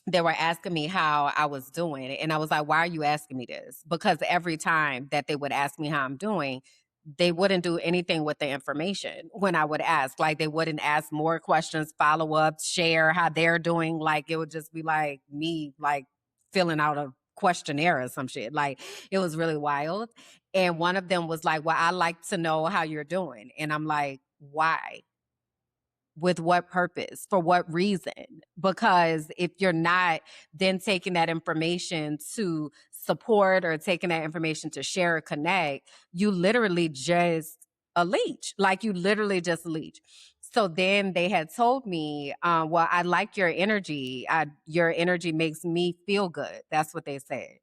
they were asking me how I was doing. And I was like, why are you asking me this? Because every time that they would ask me how I'm doing, they wouldn't do anything with the information when I would ask. Like they wouldn't ask more questions, follow up, share how they're doing. Like it would just be like me, like filling out a questionnaire or some shit. Like it was really wild. And one of them was like, well, I like to know how you're doing. And I'm like, why? With what purpose? For what reason? Because if you're not then taking that information to support or taking that information to share or connect, you literally just a leech. Like you literally just a leech. So then they had told me, well, I like your energy. Your energy makes me feel good. That's what they said.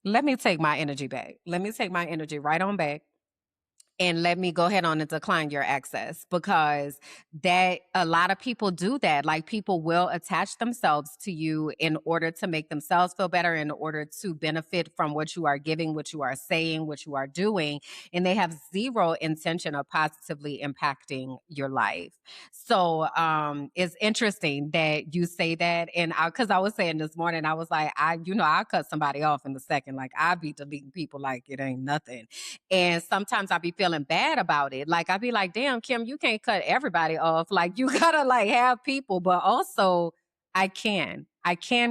Let me take my energy back. Let me take my energy right on back. And let me go ahead on and decline your access, because that a lot of people do that. Like people will attach themselves to you in order to make themselves feel better, in order to benefit from what you are giving, what you are saying, what you are doing. And they have zero intention of positively impacting your life. So it's interesting that you say that. And because I was saying this morning, I was like, I'll cut somebody off in a second. Like I be deleting people like it ain't nothing. And sometimes I be feeling bad about it. Like I be like, damn, Kim, you can't cut everybody off. Like you gotta like have people, but also I can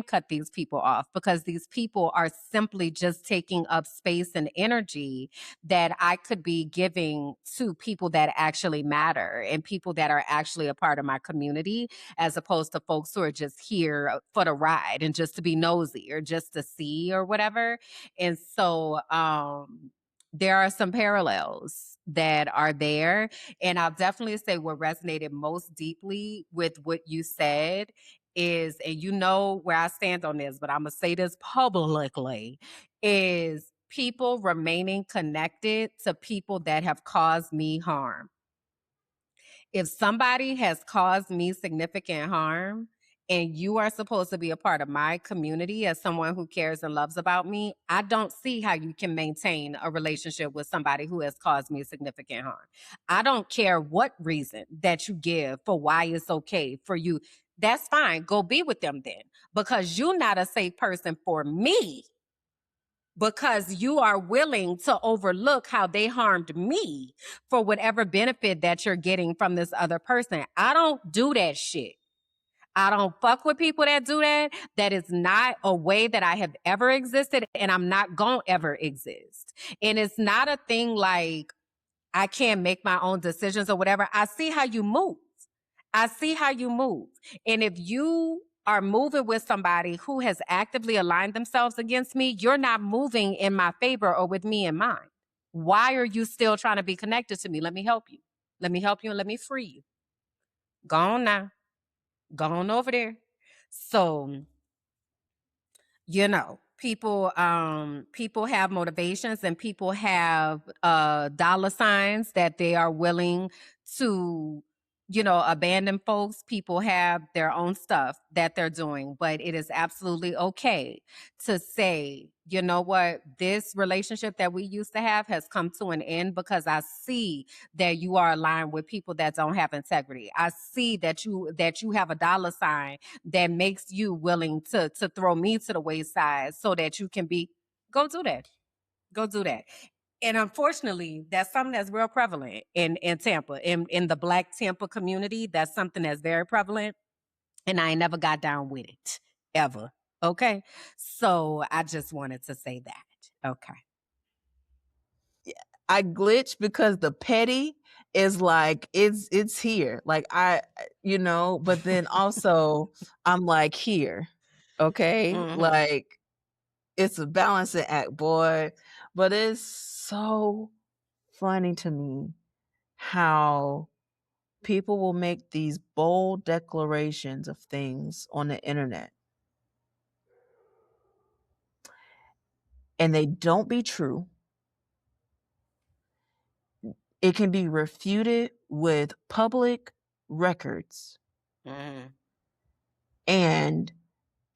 cut these people off, because these people are simply just taking up space and energy that I could be giving to people that actually matter and people that are actually a part of my community, as opposed to folks who are just here for the ride and just to be nosy or just to see or whatever. And so there are some parallels that are there. And I'll definitely say what resonated most deeply with what you said is, and you know where I stand on this, but I'm going to say this publicly, is people remaining connected to people that have caused me harm. If somebody has caused me significant harm, and you are supposed to be a part of my community as someone who cares and loves about me, I don't see how you can maintain a relationship with somebody who has caused me significant harm. I don't care what reason that you give for why it's okay for you. That's fine. Go be with them then, because you're not a safe person for me, because you are willing to overlook how they harmed me for whatever benefit that you're getting from this other person. I don't do that shit. I don't fuck with people that do that. That is not a way that I have ever existed, and I'm not gonna ever exist. And it's not a thing like I can't make my own decisions or whatever. I see how you move. I see how you move. And if you are moving with somebody who has actively aligned themselves against me, you're not moving in my favor or with me in mind. Why are you still trying to be connected to me? Let me help you. Let me help you and let me free you. Go on now. Go on over there. So, people have motivations, and people have dollar signs that they are willing to abandon folks. People have their own stuff that they're doing, but it is absolutely okay to say, you know what, this relationship that we used to have has come to an end, because I see that you are aligned with people that don't have integrity. I see that you have a dollar sign that makes you willing to throw me to the wayside so that you can be. Go do that. Go do that. And unfortunately, that's something that's real prevalent in Tampa, in the Black Tampa community. That's something that's very prevalent. And I ain't never got down with it, ever. Okay. So I just wanted to say that. Okay. I glitch because the petty is like it's here. Like but then also I'm like here. Okay? Mhm. Like it's a balancing act, boy. But it's so funny to me how people will make these bold declarations of things on the internet, and they don't be true. It can be refuted with public records. Mhm. And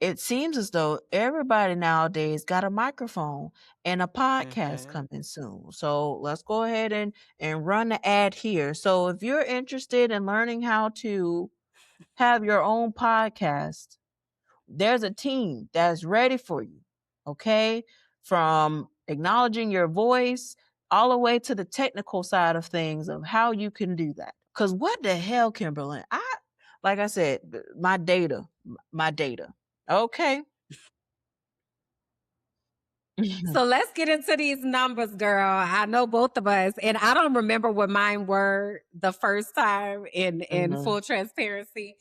it seems as though everybody nowadays got a microphone and a podcast Mm-hmm. coming soon. So let's go ahead and run the ad here. So if you're interested in learning how to have your own podcast, there's a team that's ready for you. Okay? From acknowledging your voice all the way to the technical side of things of how you can do that. Cuz what the hell, Kimberly? Like I said, my data, my data. Okay. So let's get into these numbers, girl. I know both of us, and I don't remember what mine were the first time in Mhm. full transparency.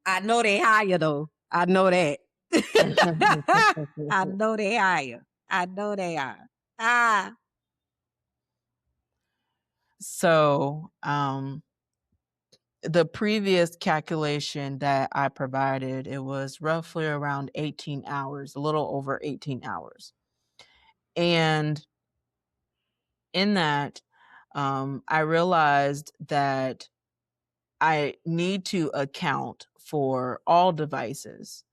I know they higher though. I know that. I know they higher. I know they are. Ah. So, the previous calculation that I provided, it was roughly around 18 hours, a little over 18 hours. And in that, I realized that I need to account for all devices,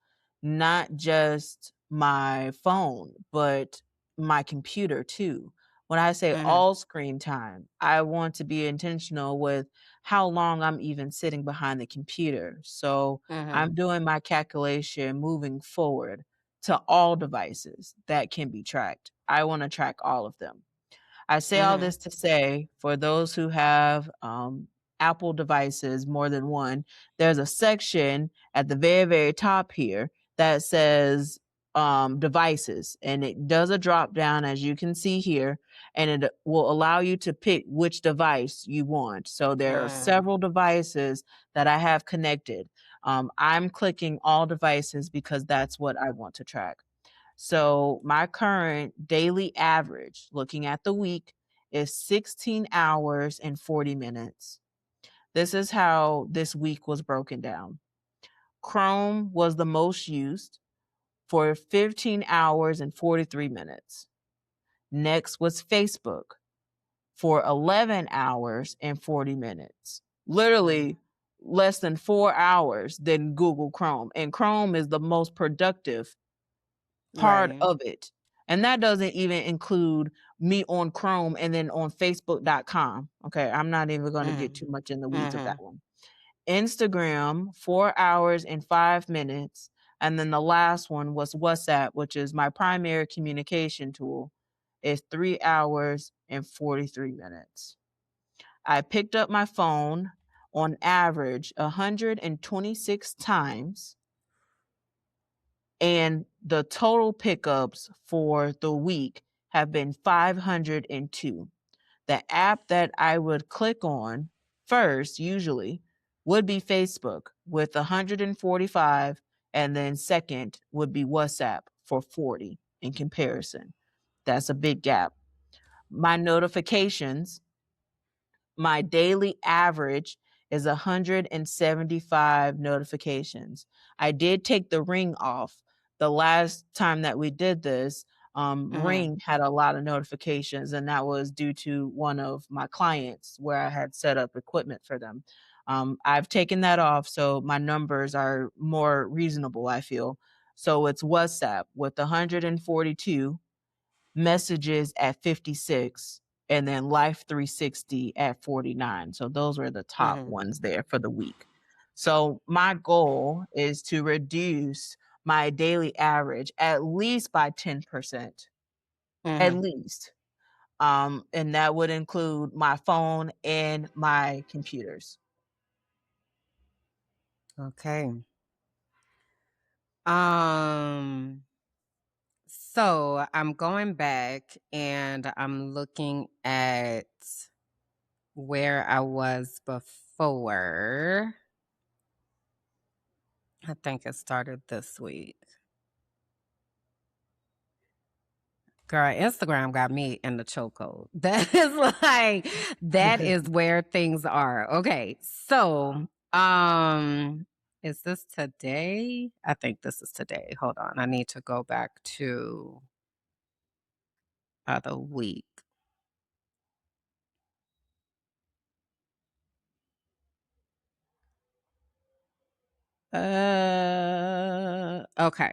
not just my phone, but my computer too. When I say Mm-hmm. all screen time, I want to be intentional with how long I'm even sitting behind the computer. So Mm-hmm. I'm doing my calculation moving forward to all devices that can be tracked. I want to track all of them. I say all Mm-hmm. this to say for those who have Apple devices, more than one, there's a section at the very, very top here that says devices, and it does a drop down, as you can see here, and it will allow you to pick which device you want. So there are Mm-hmm. several devices that I have connected. I'm clicking all devices because that's what I want to track. So my current daily average, looking at the week, is 16 hours and 40 minutes. This is how this week was broken down. Chrome was the most used for 15 hours and 43 minutes. Next was Facebook for 11 hours and 40 minutes. Literally less than 4 hours than Google Chrome. And Chrome is the most productive part Right. of it. And that doesn't even include me on Chrome and then on Facebook.com. Okay. I'm not even going to get Mm-hmm. too much in the weeds of that Mm-hmm. one. Instagram, 4 hours and 5 minutes. And then the last one was WhatsApp, which is my primary communication tool, is 3 hours and 43 minutes. I picked up my phone on average 126 times, and the total pickups for the week have been 502. The app that I would click on first, usually, would be Facebook with 145, and then second would be WhatsApp for 40 in comparison. That's a big gap. My notifications, my daily average is 175 notifications. I did take the ring off. The last time that we did this, Mm-hmm. Ring had a lot of notifications, and that was due to one of my clients where I had set up equipment for them. I've taken that off, so my numbers are more reasonable, I feel. So it's WhatsApp with 142, Messages at 56, and then Life 360 at 49. So those were the top Mm-hmm. ones there for the week. So my goal is to reduce my daily average at least by 10%, at Mm-hmm. least. And that would include my phone and my computers. Okay. Um, so I'm going back and I'm looking at where I was before. I think it started this week. Girl, Instagram got me in the chokehold. That is like that is where things are. Okay. So, is this today? I think this is today. Hold on. I need to go back to the week. Okay.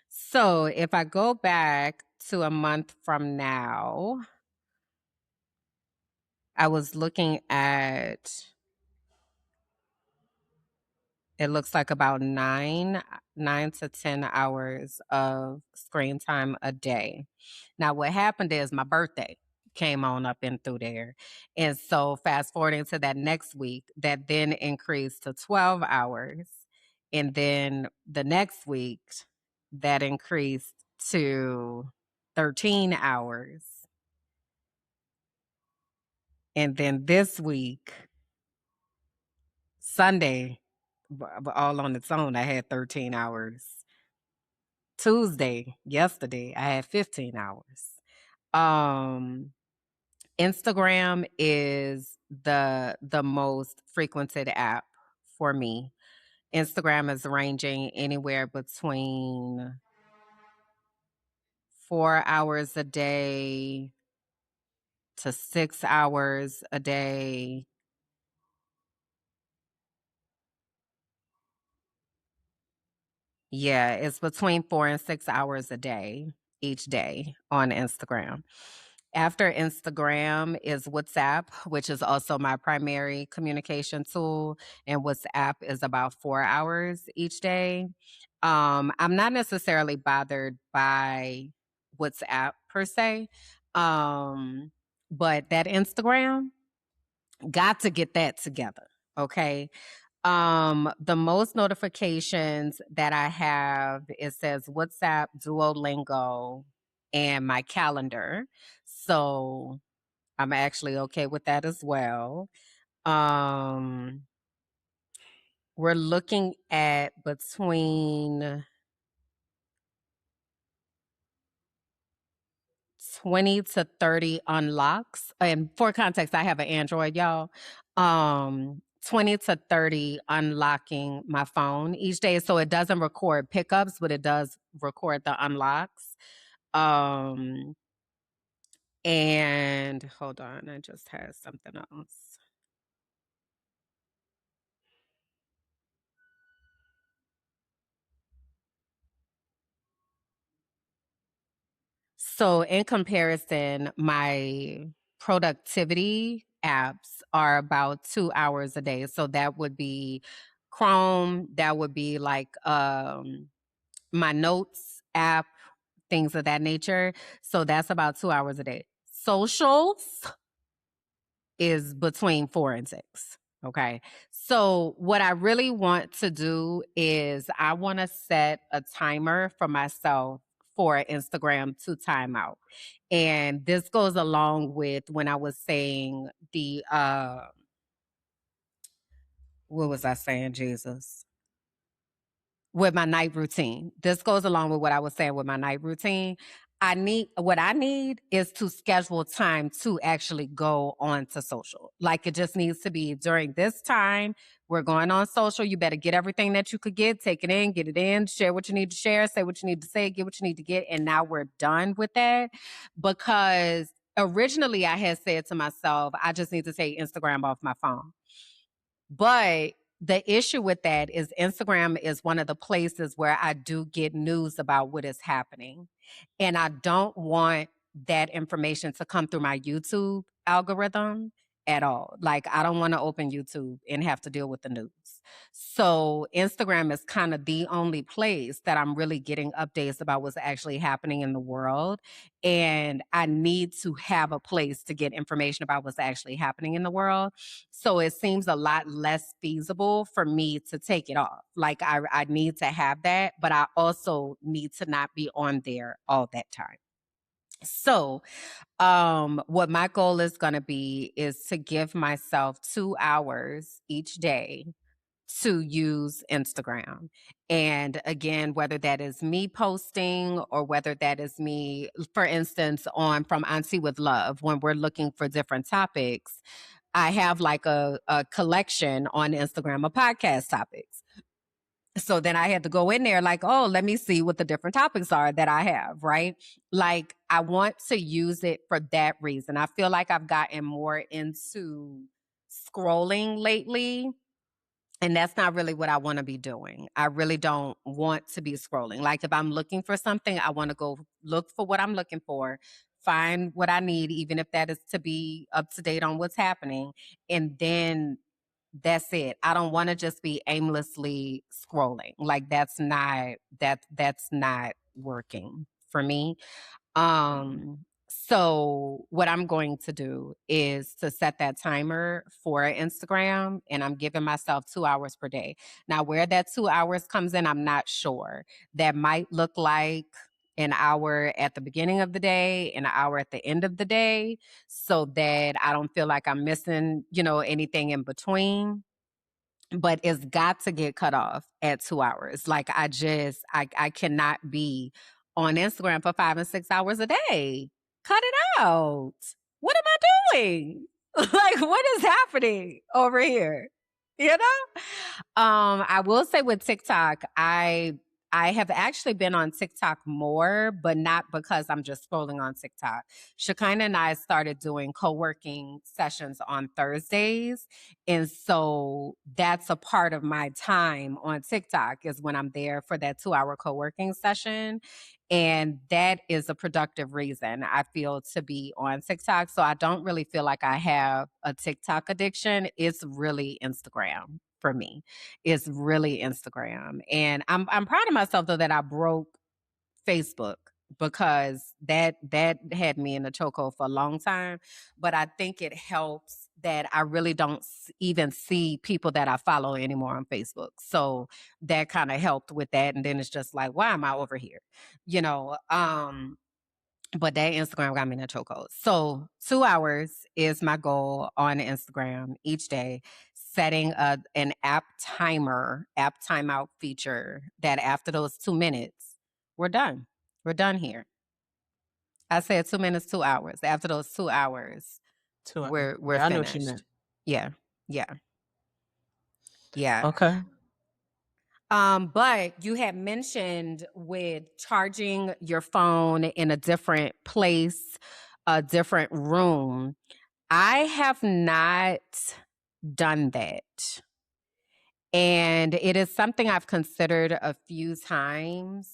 So if I go back to a month from now, I was looking at, it looks like about 9 to 10 hours of screen time a day. Now, what happened is my birthday came on up in through there. And so fast forwarding to that next week, that then increased to 12 hours. And then the next week, that increased to 13 hours. And then this week, Sunday, all on its own, I had 13 hours. Tuesday, yesterday, I had 15 hours. Instagram is the most frequented app for me. Instagram is ranging anywhere between 4 hours a day to 6 hours a day. Yeah, it's between 4 and 6 hours a day each day on Instagram. After Instagram is WhatsApp, which is also my primary communication tool, and WhatsApp is about 4 hours each day. I'm not necessarily bothered by WhatsApp per se, but that Instagram, got to get that together, okay? The most notifications that I have, it says WhatsApp, Duolingo, and my calendar. So I'm actually okay with that as well. We're looking at between 20 to 30 unlocks. And for context, I have an Android, y'all. 20 to 30 unlocking my phone each day. So it doesn't record pickups, but it does record the unlocks. And hold on, I just had something else. So in comparison, my productivity apps are about 2 hours a day. So that would be Chrome, that would be like my notes app, things of that nature. So that's about 2 hours a day. Socials is between 4 and 6. Okay. So what I really want to do is I want to set a timer for myself for Instagram to time out. And this goes along with when I was saying what was I saying, Jesus? With my night routine. This goes along with what I was saying with my night routine. What I need is to schedule time to actually go on to social. Like it just needs to be during this time. We're going on social. You better get everything that you could get, take it in, get it in, share what you need to share, say what you need to say, get what you need to get. And now we're done with that. Because originally I had said to myself, I just need to take Instagram off my phone. But the issue with that is Instagram is one of the places where I do get news about what is happening. And I don't want that information to come through my YouTube algorithm at all. Like, I don't want to open YouTube and have to deal with the news. So, Instagram is kind of the only place that I'm really getting updates about what's actually happening in the world. And I need to have a place to get information about what's actually happening in the world. So it seems a lot less feasible for me to take it off. Like I need to have that, but I also need to not be on there all that time. So what my goal is going to be is to give myself 2 hours each day to use Instagram. And again, whether that is me posting or whether that is me, for instance, on From Auntie with Love, when we're looking for different topics, I have like a collection on Instagram of podcast topics. So then I had to go in there like, oh, let me see what the different topics are that I have, right? Like I want to use it for that reason. I feel like I've gotten more into scrolling lately. And that's not really what I want to be doing. I really don't want to be scrolling. Like if I'm looking for something, I want to go look for what I'm looking for, find what I need, even if that is to be up to date on what's happening. And then that's it. I don't want to just be aimlessly scrolling. Like that's not working for me. So what I'm going to do is to set that timer for Instagram, and I'm giving myself 2 hours per day. Now, where that 2 hours comes in, I'm not sure. That might look like an hour at the beginning of the day, an hour at the end of the day, so that I don't feel like I'm missing, anything in between. But it's got to get cut off at 2 hours. Like I cannot be on Instagram for 5 and 6 hours a day. Cut it out. What am I doing? Like, what is happening over here? You know? I will say with TikTok, I have actually been on TikTok more, but not because I'm just scrolling on TikTok. Shekinah and I started doing co-working sessions on Thursdays. And so that's a part of my time on TikTok is when I'm there for that 2 hour co-working session. And that is a productive reason I feel to be on TikTok. So I don't really feel like I have a TikTok addiction. It's really Instagram for me. It's really Instagram. And I'm proud of myself though that I broke Facebook because that had me in a chokehold for a long time. But I think it helps that I really don't even see people that I follow anymore on Facebook. So that kind of helped with that. And then it's just like, why am I over here? You know, but that Instagram got me in a chokehold. So 2 hours is my goal on Instagram each day, setting an app timeout feature that after those 2 minutes, we're done. We're done here. I said 2 minutes, 2 hours. After those 2 hours, 2 hours. we're Yeah, I know what you finished. meant. Yeah. Yeah. Yeah. Okay. But you had mentioned with charging your phone in a different place, a different room. I have not done that. And it is something I've considered a few times.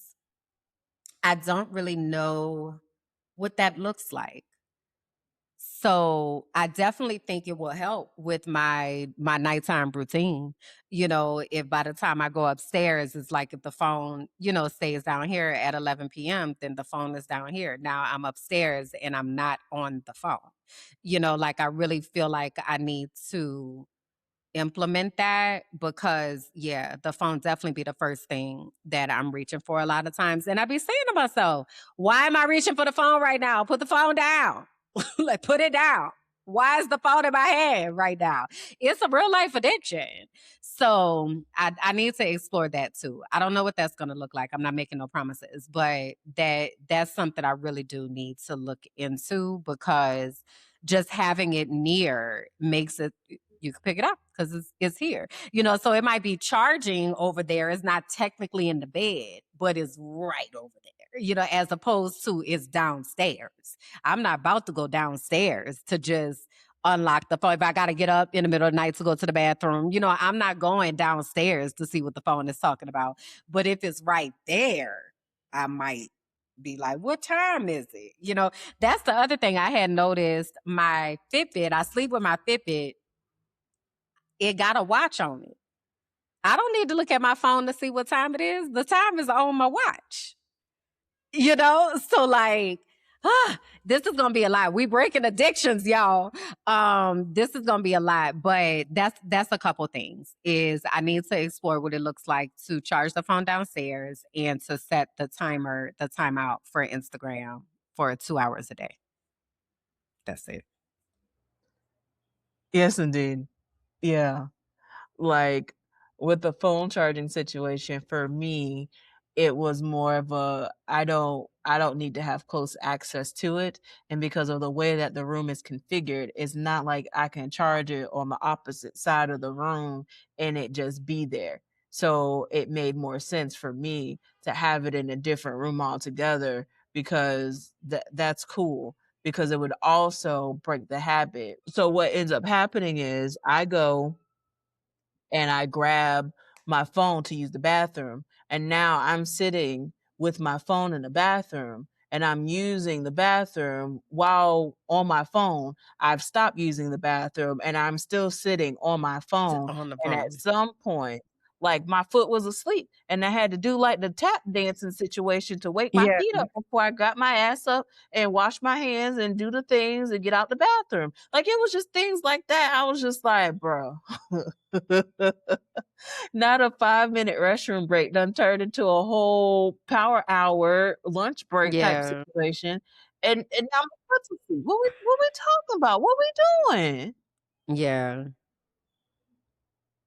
I don't really know what that looks like. So I definitely think it will help with my nighttime routine. If by the time I go upstairs, it's like if the phone, stays down here at 11 p.m., then the phone is down here. Now I'm upstairs and I'm not on the phone. Like I really feel like I need to implement that because the phone definitely be the first thing that I'm reaching for a lot of times. And I be saying to myself, why am I reaching for the phone right now? Put the phone down. Like put it down. Why is the phone in my hand right now? It's a real life addiction. So I need to explore that too. I don't know what that's gonna look like. I'm not making no promises, but that's something I really do need to look into because just having it near makes it you can pick it up because it's here. So it might be charging over there. It's not technically in the bed, but it's right over there, as opposed to it's downstairs. I'm not about to go downstairs to just unlock the phone. If I got to get up in the middle of the night to go to the bathroom, I'm not going downstairs to see what the phone is talking about. But if it's right there, I might be like, what time is it? That's the other thing I had noticed. My Fitbit, I sleep with my Fitbit. It got a watch on it. I don't need to look at my phone to see what time it is. The time is on my watch. So like, this is gonna be a lot. We breaking addictions, y'all. This is gonna be a lot, but that's a couple things. Is I need to explore what it looks like to charge the phone downstairs and to set the timeout for Instagram for 2 hours a day. That's it. Yes, indeed. Yeah. Like with the phone charging situation for me, it was more of a I don't need to have close access to it. And because of the way that the room is configured, it's not like I can charge it on the opposite side of the room and it just be there. So it made more sense for me to have it in a different room altogether because that's cool because it would also break the habit. So what ends up happening is I go and I grab my phone to use the bathroom. And now I'm sitting with my phone in the bathroom and I'm using the bathroom while on my phone. I've stopped using the bathroom and I'm still sitting on my phone. On the And at phone. some point, like my foot was asleep and I had to do like the tap dancing situation to wake my Yeah. feet up before I got my ass up and wash my hands and do the things and get out the bathroom. Like it was just things like that. I was just like, bro, not a 5-minute restroom break done turned into a whole power hour lunch break type Yeah. situation. And now my foot's asleep. What we talking about? What we doing? Yeah.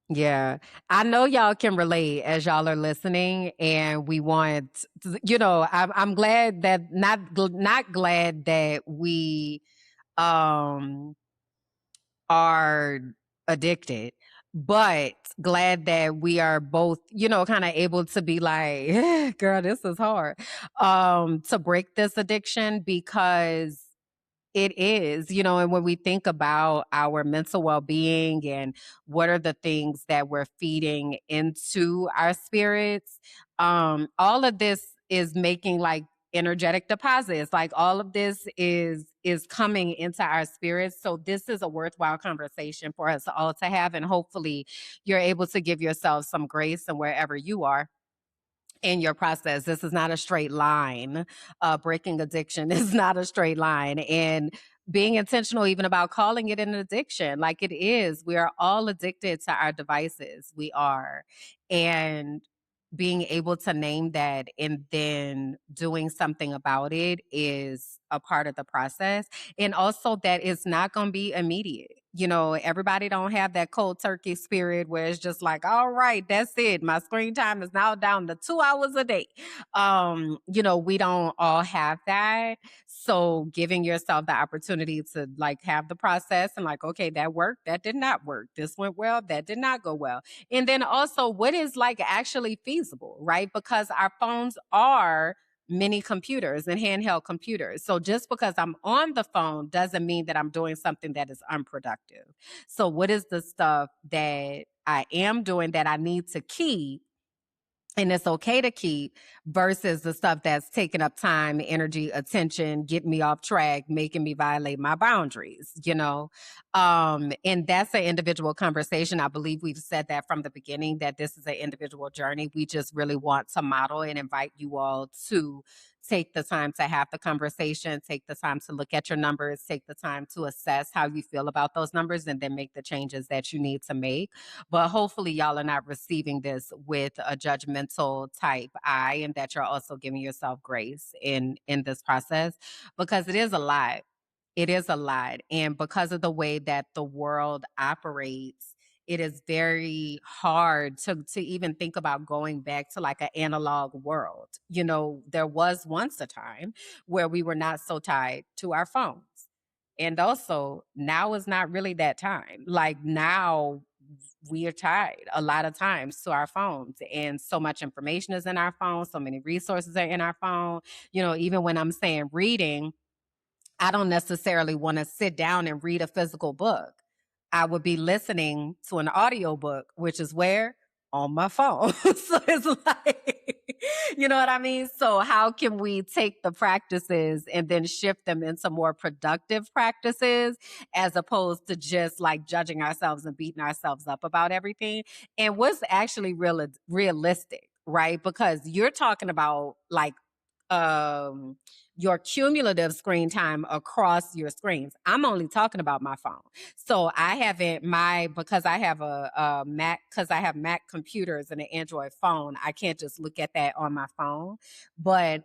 Yeah. I know y'all can relate as y'all are listening, and we want, I'm glad that not glad that we um are addicted, but glad that we are both, kind of able to be like, girl, this is hard. To break this addiction, because it is, and when we think about our mental well being and what are the things that we're feeding into our spirits, all of this is making like energetic deposits. Like all of this is coming into our spirits. So this is a worthwhile conversation for us all to have. And hopefully you're able to give yourself some grace and wherever you are in your process. This is not a straight line. Breaking addiction is not a straight line. And being intentional even about calling it an addiction, like it is. We are all addicted to our devices. We are. And being able to name that and then doing something about it is a part of the process. And also that it's not going to be immediate. Everybody don't have that cold turkey spirit where it's just like, all right, that's it. My screen time is now down to 2 hours a day. We don't all have that. So giving yourself the opportunity to like have the process and like, okay, that worked, that did not work. This went well, that did not go well. And then also what is like actually feasible, right? Because our phones are mini computers and handheld computers. So just because I'm on the phone doesn't mean that I'm doing something that is unproductive. So what is the stuff that I am doing that I need to keep and it's okay to keep versus the stuff that's taking up time, energy, attention, getting me off track, making me violate my boundaries. And that's an individual conversation. I believe we've said that from the beginning, that this is an individual journey. We just really want to model and invite you all to take the time to have the conversation, take the time to look at your numbers, take the time to assess how you feel about those numbers, and then make the changes that you need to make. But hopefully y'all are not receiving this with a judgmental type eye, and that you're also giving yourself grace in this process, because it is a lot. It is a lot. And because of the way that the world operates, it is very hard to even think about going back to like an analog world. There was once a time where we were not so tied to our phones. And also, now is not really that time. Like now, we are tied a lot of times to our phones, and so much information is in our phone. So many resources are in our phone. Even when I'm saying reading, I don't necessarily want to sit down and read a physical book. I would be listening to an audiobook, which is where? On my phone. So it's like, you know what I mean? So how can we take the practices and then shift them into more productive practices as opposed to just like judging ourselves and beating ourselves up about everything? And what's actually realistic, right? Because you're talking about like um your cumulative screen time across your screens. I'm only talking about my phone. So I haven't because I have a Mac, because I have Mac computers and an Android phone, I can't just look at that on my phone. But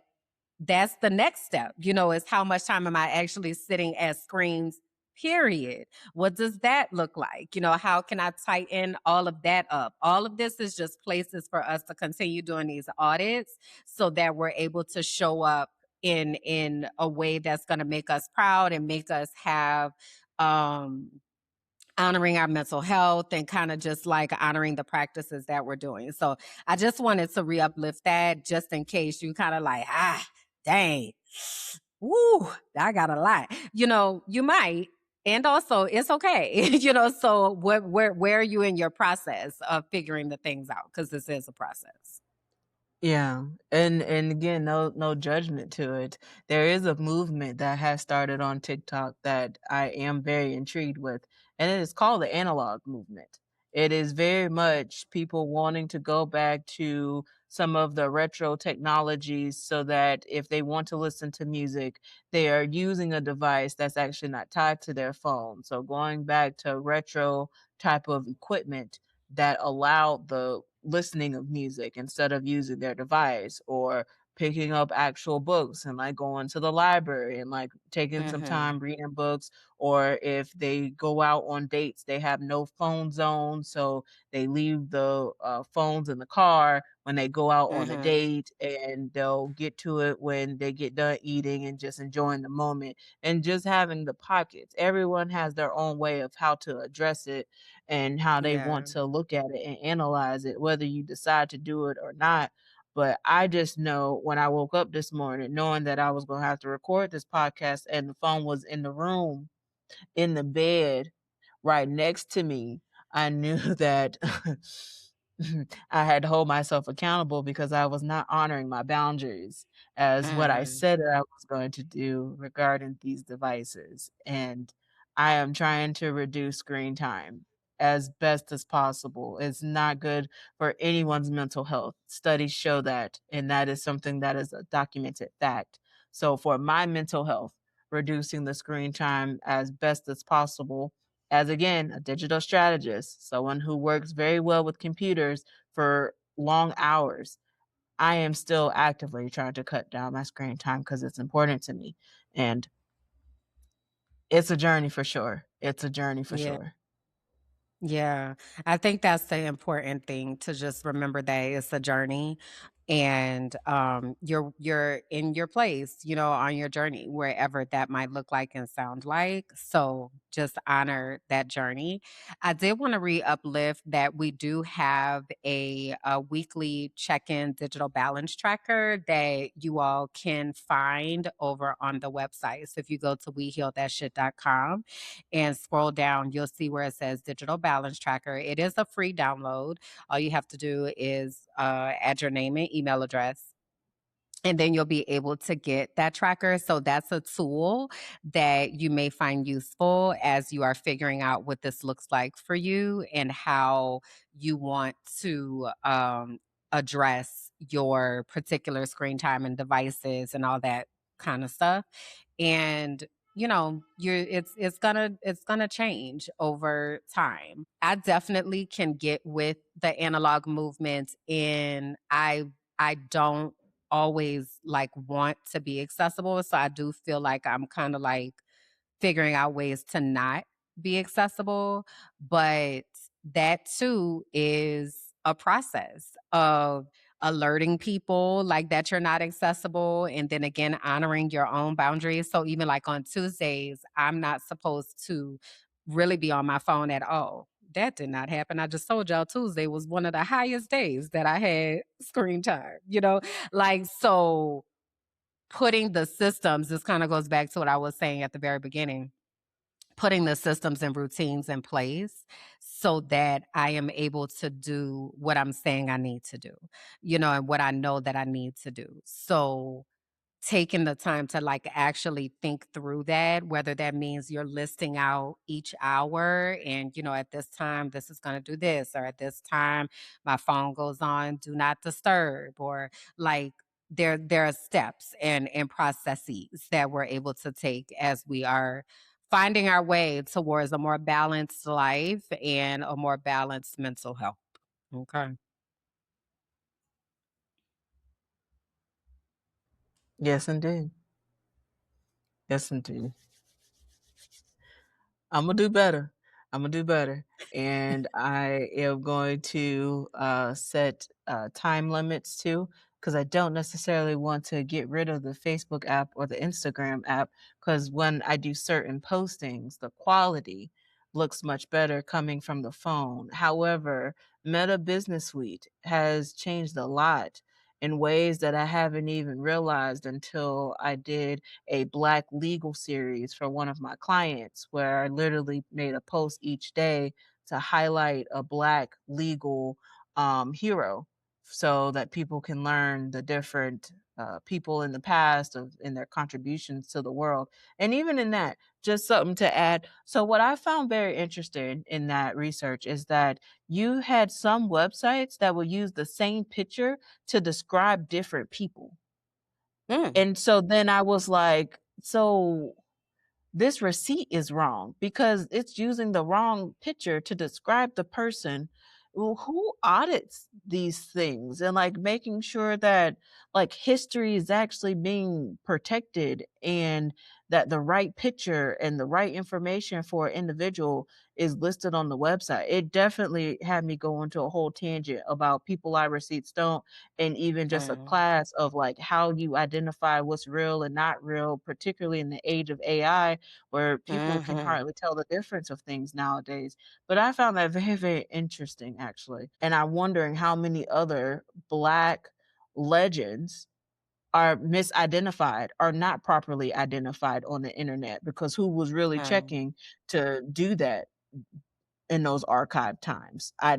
that's the next step, is how much time am I actually sitting at screens, period. What does that look like? How can I tighten all of that up? All of this is just places for us to continue doing these audits so that we're able to show up in a way that's going to make us proud and make us have um honoring our mental health and kind of just like honoring the practices that we're doing. So I just wanted to re-uplift that just in case you kind of like, dang, woo, I got a lot. You might. And also, it's okay, So, where are you in your process of figuring the things out? Because this is a process. Yeah, and again, no judgment to it. There is a movement that has started on TikTok that I am very intrigued with, and it is called the analog movement. It is very much people wanting to go back to some of the retro technologies so that if they want to listen to music, they are using a device that's actually not tied to their phone. So going back to retro type of equipment that allow the listening of music instead of using their device, or picking up actual books and like going to the library and like taking some Mhm. time reading books. Or if they go out on dates, they have no phone zone, so they leave the phones in the car when they go out on the Mhm. date, and they'll get to it when they get done eating and just enjoying the moment and just having the pockets. Everyone has their own way of how to address it and how they want Yeah. to look at it and analyze it, whether you decide to do it or not. But I just know when I woke up this morning, knowing that I was going to have to record this podcast and the phone was in the room, in the bed, right next to me, I knew that I had to hold myself accountable because I was not honoring my boundaries as what I Mhm. said that I was going to do regarding these devices. And I am trying to reduce screen time as best as possible. It's not good for anyone's mental health. Studies show that, and that is something that is a documented fact. So, for my mental health, reducing the screen time as best as possible, as again, a digital strategist, someone who works very well with computers for long hours, I am still actively trying to cut down my screen time because it's important to me. And it's a journey for sure. It's a journey for Yeah. sure. Yeah, I think that's the important thing to just remember that it's a journey and you're in your place, on your journey wherever that might look like and sound like. So just honor that journey. I did want to uplift that we do have a weekly check-in digital balance tracker that you all can find over on the website. So if you go to wehealthatshit.com and scroll down, you'll see where it says digital balance tracker. It is a free download. All you have to do is add your name and email address. And then you'll be able to get that tracker. So that's a tool that you may find useful as you are figuring out what this looks like for you and how you want to address your particular screen time and devices and all that kind of stuff. And you're it's gonna change over time. I definitely can get with the analog movement, and I don't always like want to be accessible. So I do feel like I'm kind of like figuring out ways to not be accessible. But that too is a process of alerting people like that you're not accessible and then again honoring your own boundaries. So even like on Tuesdays, I'm not supposed to really be on my phone at all. That did not happen. I just told y'all Tuesday was one of the highest days that I had screen time, like so putting the systems, this kind of goes back to what I was saying at the very beginning, putting the systems and routines in place so that I am able to do what I'm saying I need to do, and what I know that I need to do. So taking the time to like actually think through that, whether that means you're listing out each hour and, at this time, this is going to do this, or at this time, my phone goes on, do not disturb, or like, there are steps and processes that we're able to take as we are finding our way towards a more balanced life and a more balanced mental health. Okay. Yes, indeed. Yes, indeed. I'm gonna do better. I'm gonna do better. And I am going to set time limits too, because I don't necessarily want to get rid of the Facebook app or the Instagram app, because when I do certain postings, the quality looks much better coming from the phone. However, Meta Business Suite has changed a lot. in ways that I haven't even realized until I did a Black legal series for one of my clients, where I literally made a post each day to highlight a Black legal hero so that people can learn the different people in the past of in their contributions to the world. And even in that, just something to add. So what I found very interesting in that research is that you had some websites that will use the same picture to describe different people. Mm, And so then I was like, so this receipt is wrong because it's using the wrong picture to describe the person. Well, who audits these things and like making sure that like history is actually being protected and that the right picture and the right information for an individual is listed on the website. It definitely had me go into a whole tangent about people lie receipts don't, and even just a mm, class of like how you identify what's real and not real, particularly in the age of AI where people can mhm, hardly tell the difference of things nowadays. But I found that very, very interesting, actually. And I'm wondering how many other Black legends are misidentified, are not properly identified on the internet because who was really mm, checking to do that in those archive times? I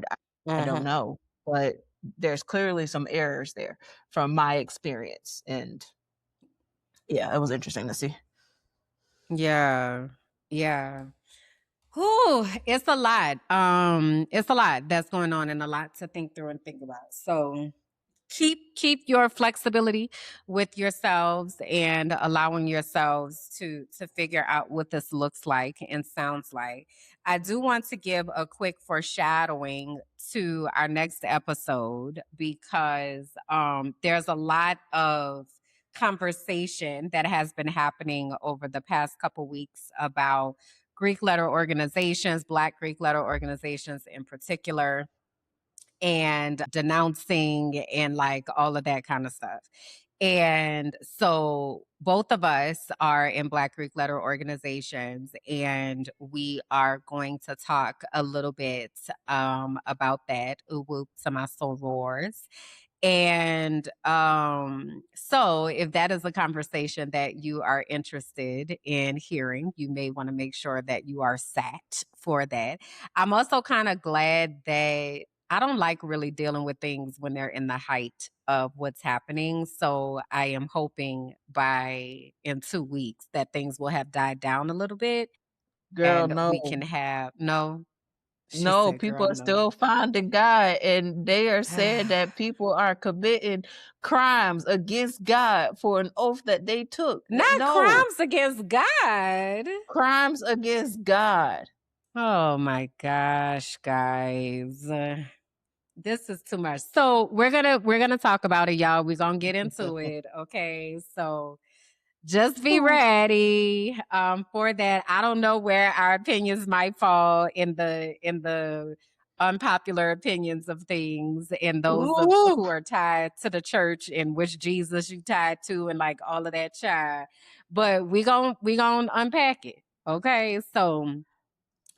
don't mhm. know, but there's clearly some errors there from my experience. And yeah, it was interesting to see. Yeah. Yeah. Whew, it's a lot that's going on and a lot to think through and think about. So keep your flexibility with yourselves and allowing yourselves to figure out what this looks like and sounds like. I do want to give a quick foreshadowing to our next episode because there's a lot of conversation that has been happening over the past couple weeks about Greek letter organizations, Black Greek letter organizations in particular, and denouncing and like all of that kind of stuff. And so both of us are in Black Greek letter organizations, and we are going to talk a little bit about that. Uwu to my sorors. And so, if that is a conversation that you are interested in hearing, you may want to make sure that you are sat for that. I'm also kind of glad that I don't like really dealing with things when they're in the height of what's happening. So, I am hoping by in 2 weeks that things will have died down a little bit Girl, and we no. can have no. She No, said, people girl, are no. still finding God, and they are saying that people are committing crimes against God for an oath that they took. Not No, crimes against God. crimes against God. Oh my gosh, guys. This is too much. So we're gonna talk about it, y'all. We're gonna get into it. Okay. So just be Ooh, ready for that. I don't know where our opinions might fall in the unpopular opinions of things and those of ooh. who are tied to the church and which Jesus you tied to and like all of that child. But we gonna unpack it. Okay. So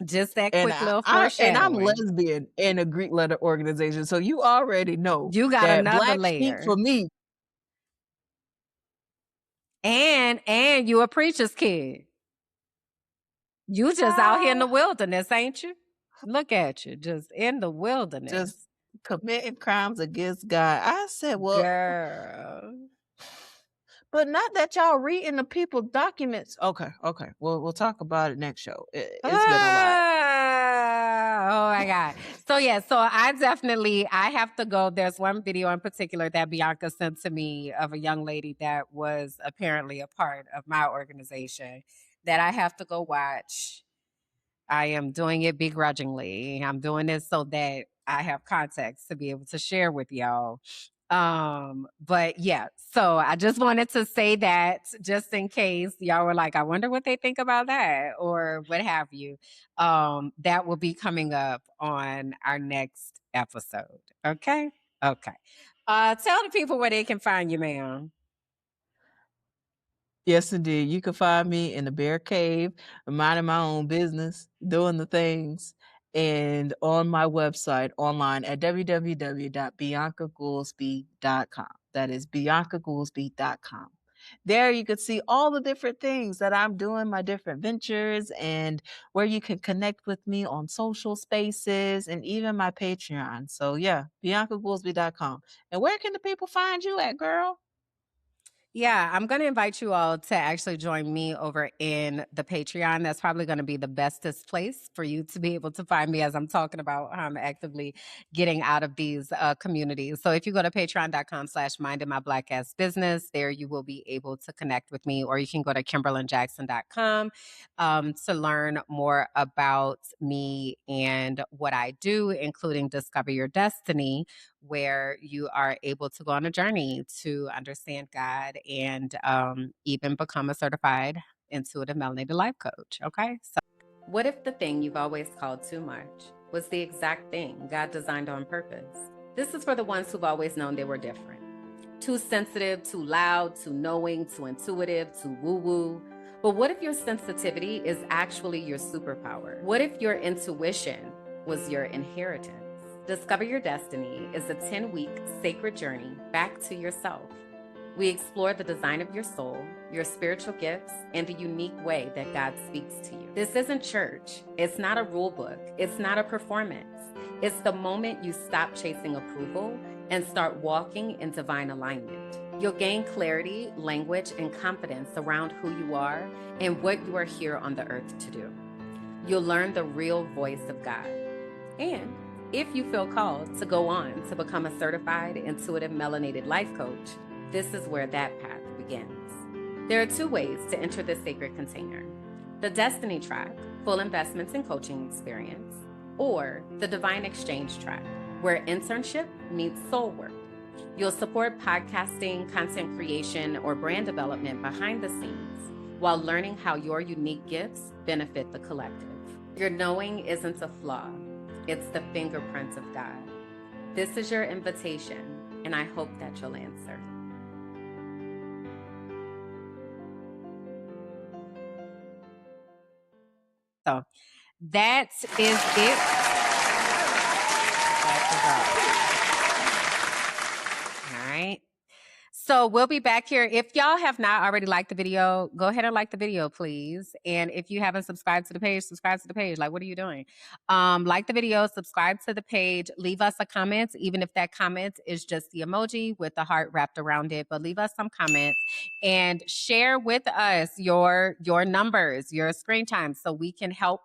just that And quick little I'm foreshadowing. lesbian in a Greek letter organization, so you already know You got that another black sheep for layer. me. And you a preacher's kid. You just out here in the Ah, wilderness, ain't you? Look at you, just in the just wilderness. committing crimes against God. I said, well, Girl. but not that y'all reading the people documents. Okay, okay. We'll talk about it next show. It's been a lot. Ah, oh my God. So yeah, so I have to go. There's one video in particular that Bianca sent to me of a young lady that was apparently a part of my organization that I have to go watch. I am doing it begrudgingly. I'm doing this so that I have context to be able to share with y'all. But yeah, so I just wanted to say that just in case y'all were like, I wonder what they think about that or what have you. That will be coming up on our next episode. Okay. Okay. Tell the people where they can find you, ma'am. Yes, indeed. You can find me in the bear cave, minding my own business, doing the things, and on my website online at www.biancagoolsby.com. That is biancagoolsby.com. There you could see all the different things that I'm doing, my different ventures, and where you can connect with me on social spaces and even my Patreon. So yeah, biancagoolsby.com. And where can the people find you at, girl? Yeah, I'm going to invite you all to actually join me over in the Patreon. That's probably going to be the bestest place for you to be able to find me as I'm talking about how I'm actively getting out of these communities. So if you go to patreon.com/minding my black ass business, there you will be able to connect with me, or you can go to kimberlandjackson.com to learn more about me and what I do, including Discover Your Destiny, where you are able to go on a journey to understand God and even become a certified intuitive melanated life coach. Okay. So, what if the thing you've always called too much was the exact thing God designed on purpose? This is for the ones who've always known they were different. Too sensitive, too loud, too knowing, too intuitive, too woo woo. But what if your sensitivity is actually your superpower? What if your intuition was your inheritance? Discover Your Destiny is a 10-week sacred journey back to yourself. We explore the design of your soul, your spiritual gifts, and the unique way that God speaks to you. This isn't church. It's not a rule book. It's not a performance. It's the moment you stop chasing approval and start walking in divine alignment. You'll gain clarity, language, and confidence around who you are and what you are here on the earth to do. You'll learn the real voice of God. And if you feel called to go on to become a certified intuitive melanated life coach, this is where that path begins. There are 2 ways to enter this sacred container: the Destiny track, full investments and coaching experience, or the Divine Exchange track, where internship meets soul work. You'll support podcasting, content creation, or brand development behind the scenes while learning how your unique gifts benefit the collective. Your knowing isn't a flaw. It's the fingerprints of God. This is your invitation, and I hope that you'll answer. So that is it. All right. So we'll be back here. If y'all have not already liked the video, go ahead and like the video, please. And if you haven't subscribed to the page, subscribe to the page. Like, what are you doing? Like the video, subscribe to the page, leave us a comment, even if that comment is just the emoji with the heart wrapped around it. But leave us some comments and share with us your numbers, your screen time, so we can help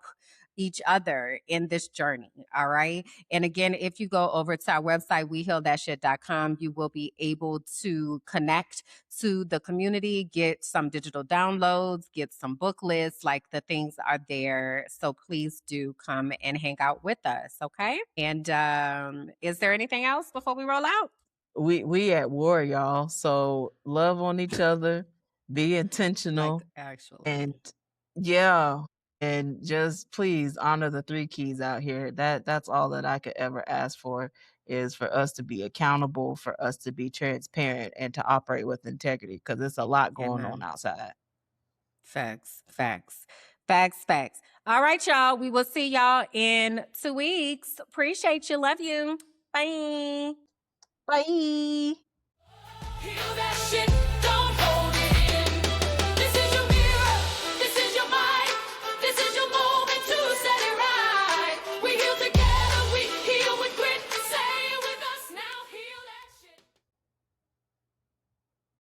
each other in this journey. All right. And again, if you go over to our website, wehealthatshit.com, you will be able to connect to the community, get some digital downloads, get some book lists, like the things are there. So please do come and hang out with us. Okay. And is there anything else before we roll out? We at war, y'all. So love on each other, be intentional, Like, actually. and yeah, and just please honor the 3 keys out here. That's all that I could ever ask for, is for us to be accountable, for us to be transparent, and to operate with integrity, because there's a lot going on Amen. outside. Facts, facts, facts, facts. All right, y'all. We will see y'all in 2 weeks. Appreciate you. Love you. Bye. Bye. Heal that shit.